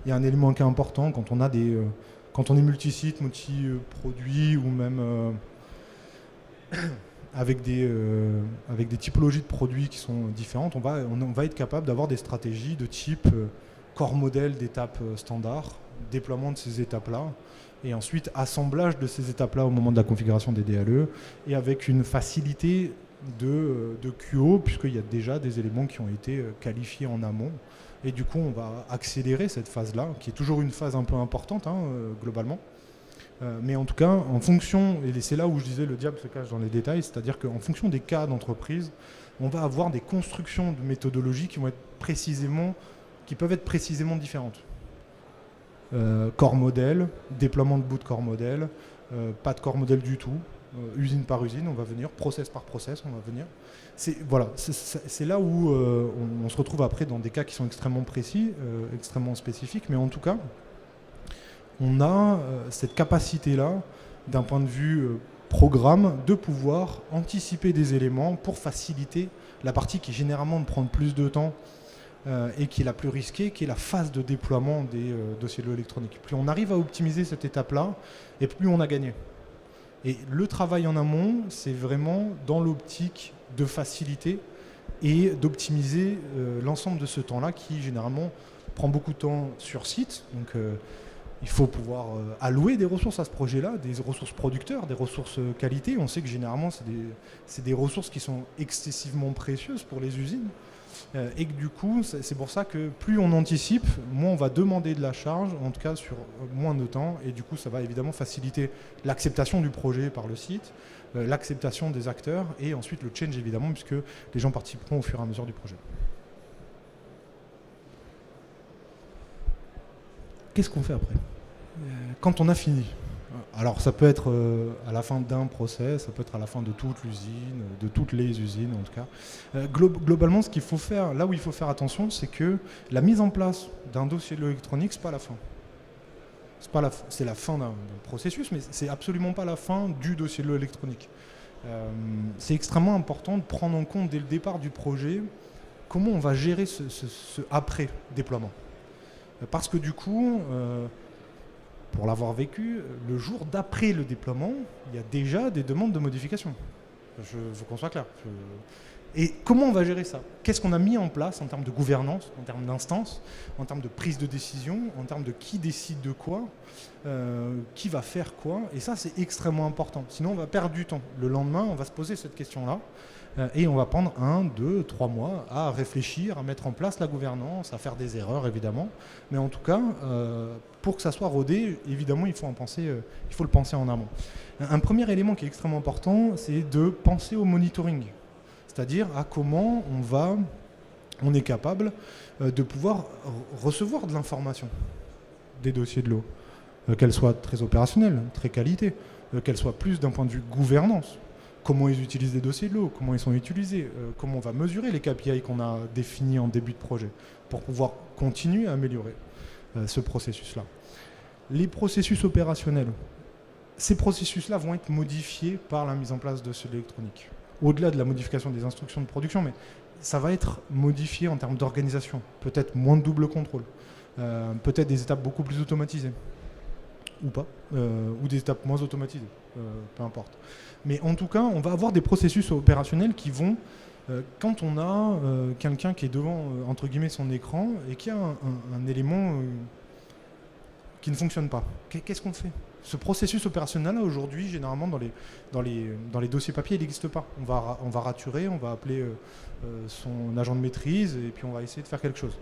Il y a un élément qui est important quand on est multi-site, multi-produit ou même avec des typologies de produits qui sont différentes, on va être capable d'avoir des stratégies de type corps modèle d'étapes standard, déploiement de ces étapes-là, et ensuite assemblage de ces étapes-là au moment de la configuration des DLE, et avec une facilité de QO, puisqu'il y a déjà des éléments qui ont été qualifiés en amont. Et du coup, on va accélérer cette phase-là, qui est toujours une phase un peu importante, globalement. Mais en tout cas, en fonction, et c'est là où je disais le diable se cache dans les détails, c'est-à-dire qu'en fonction des cas d'entreprise, on va avoir des constructions de méthodologies qui peuvent être précisément différentes. Corps modèle, déploiement de bout de corps modèle, pas de corps modèle du tout, usine par usine, on va venir, process par process, on va venir. C'est là où on se retrouve après dans des cas qui sont extrêmement précis, extrêmement spécifiques, mais en tout cas, on a cette capacité-là, d'un point de vue programme, de pouvoir anticiper des éléments pour faciliter la partie qui généralement prend plus de temps et qui est la plus risquée, qui est la phase de déploiement des dossiers de l'eau électronique. Plus on arrive à optimiser cette étape-là, et plus on a gagné. Et le travail en amont, c'est vraiment dans l'optique de faciliter et d'optimiser l'ensemble de ce temps-là qui généralement prend beaucoup de temps sur site. Donc il faut pouvoir allouer des ressources à ce projet-là, des ressources producteurs, des ressources qualité. On sait que généralement c'est des ressources qui sont excessivement précieuses pour les usines. Et que du coup, c'est pour ça que plus on anticipe, moins on va demander de la charge, en tout cas sur moins de temps, et du coup ça va évidemment faciliter l'acceptation du projet par le site, l'acceptation des acteurs, et ensuite le change évidemment, puisque les gens participeront au fur et à mesure du projet. Qu'est-ce qu'on fait après ? Quand on a fini ? Alors ça peut être à la fin d'un process, ça peut être à la fin de toute l'usine, de toutes les usines en tout cas. Globalement, ce qu'il faut faire, là où il faut faire attention, c'est que la mise en place d'un dossier de l'eau électronique, c'est pas la fin. C'est la fin d'un processus, mais c'est absolument pas la fin du dossier de l'eau électronique. C'est extrêmement important de prendre en compte dès le départ du projet comment on va gérer ce après-déploiement. Parce que du coup, pour l'avoir vécu, le jour d'après le déploiement, il y a déjà des demandes de modification. Je veux qu'on soit clair. Et comment on va gérer ça ? Qu'est-ce qu'on a mis en place en termes de gouvernance, en termes d'instance, en termes de prise de décision, en termes de qui décide de quoi, qui va faire quoi ? Et ça, c'est extrêmement important. Sinon, on va perdre du temps. Le lendemain, on va se poser cette question-là. Et on va prendre 1, 2, 3 mois à réfléchir, à mettre en place la gouvernance, à faire des erreurs évidemment. Mais en tout cas, pour que ça soit rodé, évidemment, il faut le penser en amont. Un premier élément qui est extrêmement important, c'est de penser au monitoring. C'est-à-dire à comment on est capable de pouvoir recevoir de l'information des dossiers de l'eau, qu'elle soit très opérationnelle, très qualité, qu'elle soit plus d'un point de vue gouvernance. Comment ils utilisent les dossiers de l'eau, comment ils sont utilisés, comment on va mesurer les KPI qu'on a définis en début de projet pour pouvoir continuer à améliorer ce processus-là. Les processus opérationnels, ces processus-là vont être modifiés par la mise en place de dossiers électroniques. Au-delà de la modification des instructions de production, mais ça va être modifié en termes d'organisation, peut-être moins de double contrôle, peut-être des étapes beaucoup plus automatisées, ou pas, ou des étapes moins automatisées, peu importe. Mais en tout cas, on va avoir des processus opérationnels qui vont, quand on a quelqu'un qui est devant, entre guillemets, son écran et qui a un élément qui ne fonctionne pas, qu'est-ce qu'on fait ? Ce processus opérationnel-là, aujourd'hui, généralement, dans les dossiers papier, il n'existe pas. On va raturer, on va appeler son agent de maîtrise et puis on va essayer de faire quelque chose.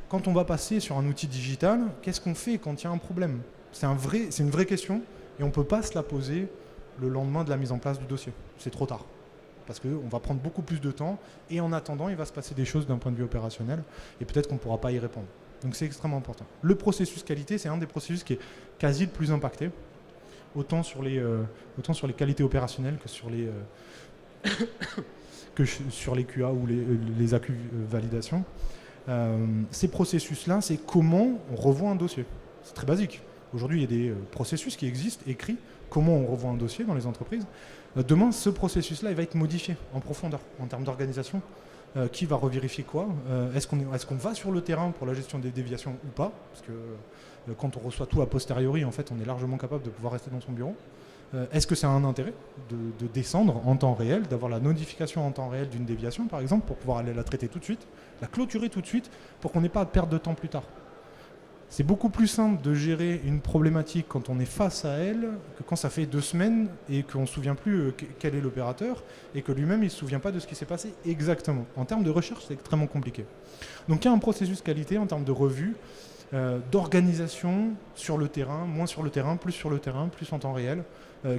Quand on va passer sur un outil digital, qu'est-ce qu'on fait quand il y a un problème ? C'est une vraie question et on ne peut pas se la poser le lendemain de la mise en place du dossier. C'est trop tard. Parce qu'on va prendre beaucoup plus de temps et en attendant, il va se passer des choses d'un point de vue opérationnel et peut-être qu'on ne pourra pas y répondre. Donc c'est extrêmement important. Le processus qualité, c'est un des processus qui est quasi le plus impacté, autant sur les qualités opérationnelles que sur les QA ou les AQ validations. Ces processus-là, c'est comment on revoit un dossier. C'est très basique. Aujourd'hui, il y a des processus qui existent, écrits, comment on revoit un dossier dans les entreprises. Demain, ce processus-là, il va être modifié en profondeur, en termes d'organisation. Qui va revérifier quoi ? Est-ce qu'on va sur le terrain pour la gestion des déviations ou pas ? Parce que quand on reçoit tout a posteriori, en fait, on est largement capable de pouvoir rester dans son bureau. Est-ce que c'est un intérêt de descendre en temps réel, d'avoir la notification en temps réel d'une déviation, par exemple, pour pouvoir aller la traiter tout de suite, la clôturer tout de suite, pour qu'on n'ait pas à perdre de temps plus tard ? C'est beaucoup plus simple de gérer une problématique quand on est face à elle que quand ça fait 2 semaines et qu'on ne se souvient plus quel est l'opérateur et que lui-même il ne se souvient pas de ce qui s'est passé exactement. En termes de recherche, c'est extrêmement compliqué. Donc il y a un processus qualité en termes de revue, d'organisation sur le terrain, moins sur le terrain, plus en temps réel,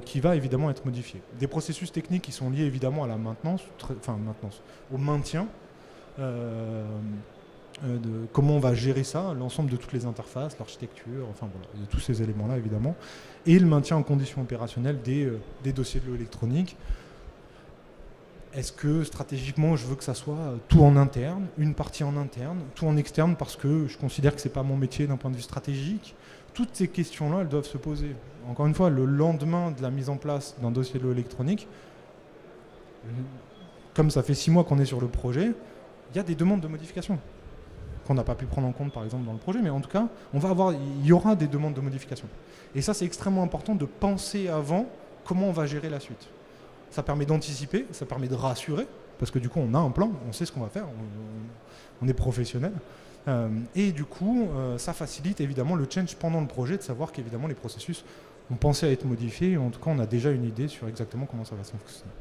qui va évidemment être modifié. Des processus techniques qui sont liés évidemment à la maintenance, au maintien. De comment on va gérer ça, l'ensemble de toutes les interfaces, l'architecture, enfin voilà, il y a tous ces éléments-là évidemment, et le maintien en condition opérationnelle des dossiers de l'eau électronique. Est-ce que stratégiquement je veux que ça soit tout en interne, une partie en interne, tout en externe parce que je considère que c'est pas mon métier d'un point de vue stratégique ? Toutes ces questions-là, elles doivent se poser. Encore une fois, le lendemain de la mise en place d'un dossier de l'eau électronique, comme ça fait 6 mois qu'on est sur le projet, il y a des demandes de modification qu'on n'a pas pu prendre en compte par exemple dans le projet, mais en tout cas, il y aura des demandes de modification. Et ça, c'est extrêmement important de penser avant comment on va gérer la suite. Ça permet d'anticiper, ça permet de rassurer, parce que du coup on a un plan, on sait ce qu'on va faire, on est professionnel. Et du coup, ça facilite évidemment le change pendant le projet, de savoir qu'évidemment les processus ont pensé à être modifiés. En tout cas, on a déjà une idée sur exactement comment ça va fonctionner.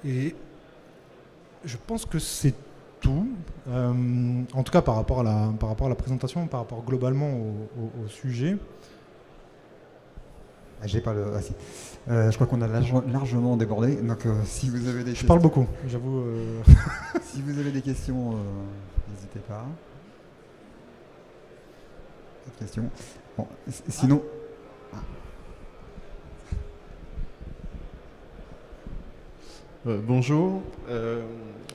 Et je pense que c'est tout. En tout cas, par rapport à la présentation, par rapport globalement au sujet. J'ai pas le. Ah, si. Je crois qu'on a largement débordé. Donc, si vous avez des questions. Je parle beaucoup, j'avoue. Si vous avez des questions, n'hésitez pas. Pas de questions. Bon, sinon. Bonjour.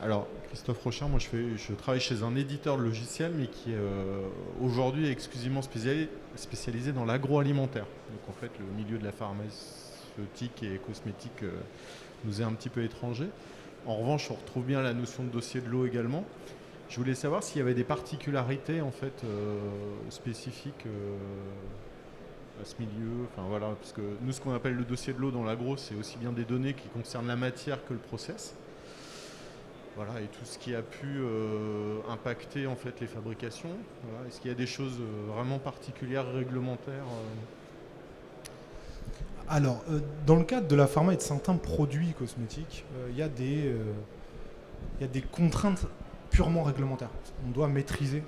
Alors, Christophe Rochard, moi je travaille chez un éditeur de logiciels, mais qui est aujourd'hui exclusivement spécialisé dans l'agroalimentaire. Donc en fait, le milieu de la pharmaceutique et cosmétique nous est un petit peu étranger. En revanche, on retrouve bien la notion de dossier de lot également. Je voulais savoir s'il y avait des particularités en fait spécifiques à ce milieu. Enfin voilà, parce que nous, ce qu'on appelle le dossier de lot dans l'agro, c'est aussi bien des données qui concernent la matière que le process. Voilà, et tout ce qui a pu impacter en fait les fabrications. Voilà. Est-ce qu'il y a des choses vraiment particulières, réglementaires Alors, dans le cadre de la pharma et de certains produits cosmétiques, il y a des contraintes purement réglementaires. On doit maîtriser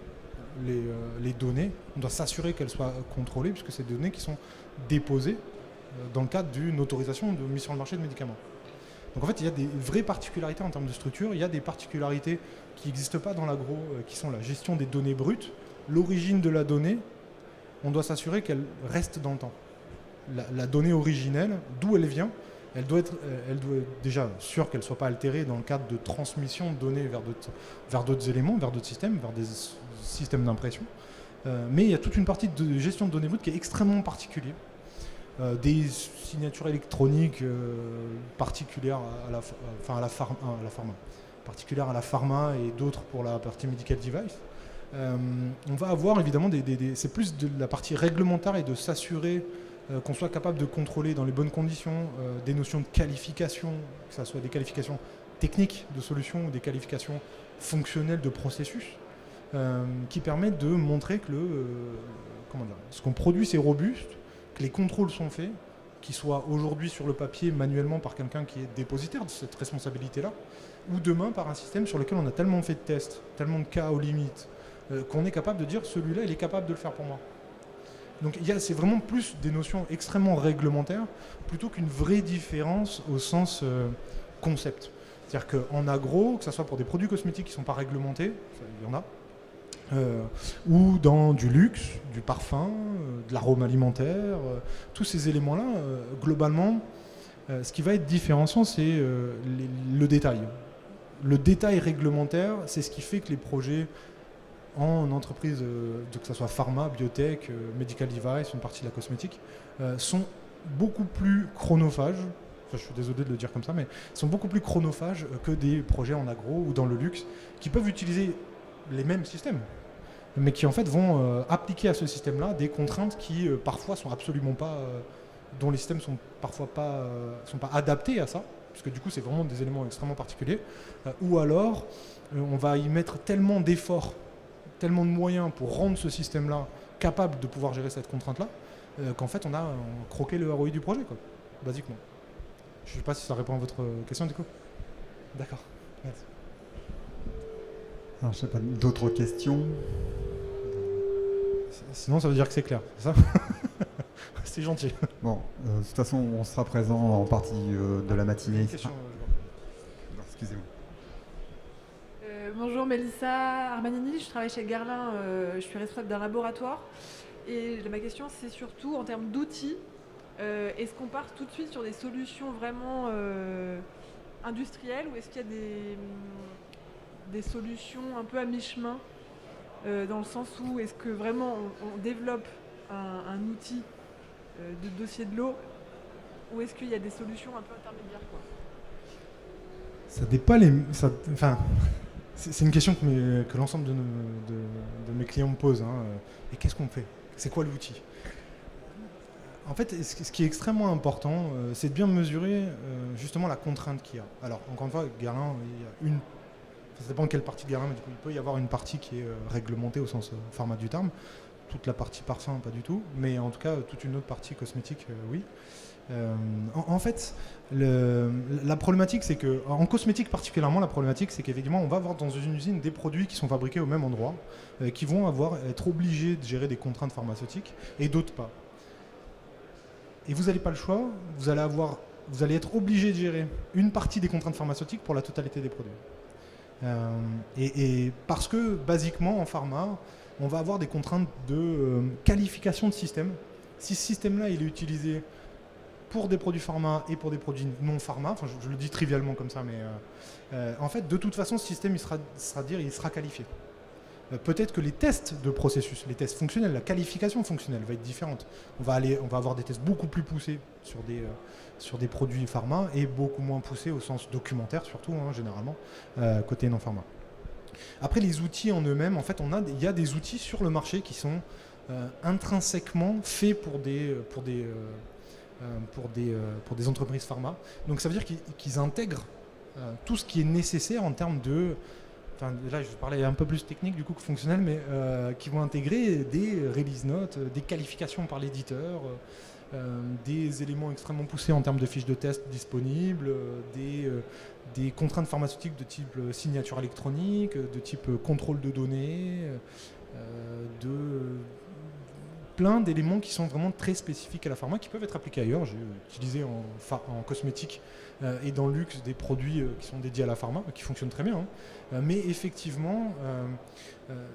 les données, on doit s'assurer qu'elles soient contrôlées, puisque c'est des données qui sont déposées dans le cadre d'une autorisation de mise sur le marché de médicaments. Donc en fait, il y a des vraies particularités en termes de structure, il y a des particularités qui n'existent pas dans l'agro, qui sont la gestion des données brutes, l'origine de la donnée, on doit s'assurer qu'elle reste dans le temps. La donnée originelle, d'où elle vient, elle doit être déjà sûre qu'elle ne soit pas altérée dans le cadre de transmission de données vers d'autres éléments, vers d'autres systèmes, vers des systèmes d'impression. Mais il y a toute une partie de gestion de données brutes qui est extrêmement particulière. Des signatures électroniques particulières à la pharma, particulières à la pharma et d'autres pour la partie medical device. On va avoir évidemment c'est plus de la partie réglementaire et de s'assurer qu'on soit capable de contrôler dans les bonnes conditions des notions de qualification, que ce soit des qualifications techniques de solutions ou des qualifications fonctionnelles de processus, qui permettent de montrer que ce qu'on produit c'est robuste, que les contrôles sont faits, qu'ils soient aujourd'hui sur le papier manuellement par quelqu'un qui est dépositaire de cette responsabilité-là, ou demain par un système sur lequel on a tellement fait de tests, tellement de cas aux limites, qu'on est capable de dire celui-là il est capable de le faire pour moi. Donc c'est vraiment plus des notions extrêmement réglementaires plutôt qu'une vraie différence au sens concept. C'est-à-dire qu'en agro, que ce soit pour des produits cosmétiques qui ne sont pas réglementés, il y en a, ou dans du luxe, du parfum, de l'arôme alimentaire, tous ces éléments-là, globalement, ce qui va être différenciant, c'est le détail. Le détail réglementaire, c'est ce qui fait que les projets en entreprise, que ce soit pharma, biotech, medical device, une partie de la cosmétique, sont beaucoup plus chronophages. Enfin, je suis désolé de le dire comme ça, mais sont beaucoup plus chronophages que des projets en agro ou dans le luxe qui peuvent utiliser les mêmes systèmes, mais qui en fait vont appliquer à ce système-là des contraintes qui parfois sont absolument pas, dont les systèmes sont parfois pas adaptés à ça, puisque du coup c'est vraiment des éléments extrêmement particuliers, ou alors on va y mettre tellement d'efforts, tellement de moyens pour rendre ce système-là capable de pouvoir gérer cette contrainte-là, qu'en fait on a croqué le ROI du projet, quoi, basiquement. Je ne sais pas si ça répond à votre question du coup. D'accord. Merci. Alors, je sais pas, d'autres questions? Sinon, ça veut dire que c'est clair, c'est ça? C'est gentil. Bon, de toute façon, on sera présent en partie de la matinée. Question, Excusez-moi. Bonjour, Mélissa Armanini, je travaille chez Guerlain, je suis responsable d'un laboratoire. Et ma question, c'est surtout en termes d'outils. Est-ce qu'on part tout de suite sur des solutions vraiment industrielles ou est-ce qu'il y a des solutions un peu à mi-chemin, dans le sens où est-ce que vraiment on développe un outil de dossier de l'eau ou est-ce qu'il y a des solutions un peu intermédiaires, quoi? Ça dépend c'est une question que l'ensemble de mes clients me posent. Et qu'est-ce qu'on fait? C'est quoi l'outil? En fait, ce qui est extrêmement important, c'est de bien mesurer justement la contrainte qu'il y a. Alors, encore une fois, Garlin, il y a une. Ça dépend de quelle partie de Garlin, mais du coup, il peut y avoir une partie qui est réglementée au sens format du terme. Toute la partie parfum, pas du tout. Mais en tout cas, toute une autre partie cosmétique, oui. En fait, la problématique, c'est que, en cosmétique particulièrement, la problématique, c'est qu'effectivement, on va avoir dans une usine des produits qui sont fabriqués au même endroit, qui vont être obligés de gérer des contraintes pharmaceutiques et d'autres pas. Et vous n'avez pas le choix, vous allez être obligé de gérer une partie des contraintes pharmaceutiques pour la totalité des produits. Et parce que, basiquement, en pharma, on va avoir des contraintes de qualification de système. Si ce système-là, il est utilisé pour des produits pharma et pour des produits non pharma, enfin je le dis trivialement comme ça, mais en fait, de toute façon, ce système, il sera qualifié. Peut-être que les tests de processus, les tests fonctionnels, la qualification fonctionnelle va être différente. On va avoir des tests beaucoup plus poussés sur des produits pharma et beaucoup moins poussés au sens documentaire, surtout, généralement, côté non pharma. Après, les outils en eux-mêmes, en fait, il y a des outils sur le marché qui sont intrinsèquement faits pour des entreprises pharma. Donc ça veut dire qu'ils intègrent tout ce qui est nécessaire en termes de... Enfin, là, je parlais un peu plus technique du coup que fonctionnel, mais qui vont intégrer des release notes, des qualifications par l'éditeur, des éléments extrêmement poussés en termes de fiches de test disponibles, des contraintes pharmaceutiques de type signature électronique, de type contrôle de données, plein d'éléments qui sont vraiment très spécifiques à la pharma, qui peuvent être appliqués ailleurs. J'ai utilisé en cosmétique et dans le luxe des produits qui sont dédiés à la pharma, qui fonctionnent très bien. Mais effectivement,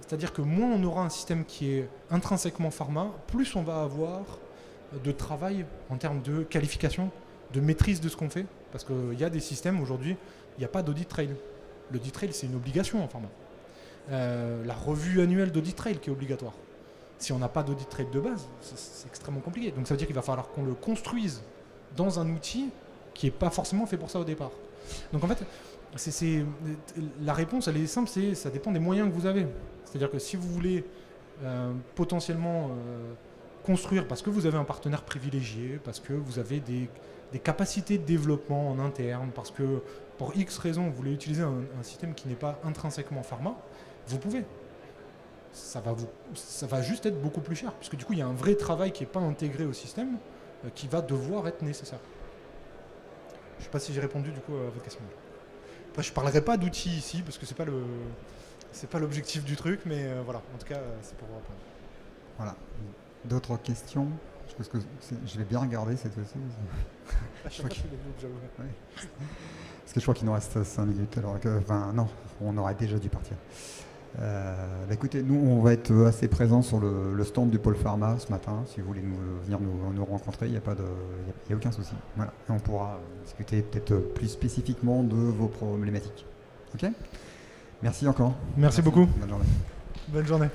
c'est-à-dire que moins on aura un système qui est intrinsèquement pharma, plus on va avoir de travail en termes de qualification, de maîtrise de ce qu'on fait. Parce qu'il y a des systèmes aujourd'hui, il n'y a pas d'audit trail. L'audit trail, c'est une obligation en pharma. La revue annuelle d'audit trail qui est obligatoire. Si on n'a pas d'audit trail de base, c'est extrêmement compliqué. Donc ça veut dire qu'il va falloir qu'on le construise dans un outil qui n'est pas forcément fait pour ça au départ. Donc en fait, la réponse, elle est simple, ça dépend des moyens que vous avez. C'est-à-dire que si vous voulez potentiellement construire, parce que vous avez un partenaire privilégié, parce que vous avez des capacités de développement en interne, parce que pour X raisons, vous voulez utiliser un système qui n'est pas intrinsèquement pharma, vous pouvez. Ça va juste être beaucoup plus cher, puisque du coup, il y a un vrai travail qui n'est pas intégré au système, qui va devoir être nécessaire. Je ne sais pas si j'ai répondu du coup à votre question. Après, je ne parlerai pas d'outils ici, parce que c'est pas l'objectif du truc, mais voilà, en tout cas, c'est pour répondre. Voilà. D'autres questions? Parce que je vais bien regarder cette fois-ci. Parce que je crois qu'il nous reste 5 minutes, alors que, enfin, non, on aurait déjà dû partir. Écoutez, nous on va être assez présents sur le stand du pôle pharma ce matin. Si vous voulez venir nous rencontrer, il n'y a aucun souci. Voilà. Et on pourra discuter peut-être plus spécifiquement de vos problématiques. Ok ? Merci encore. Merci beaucoup. Bonne journée. Bonne journée.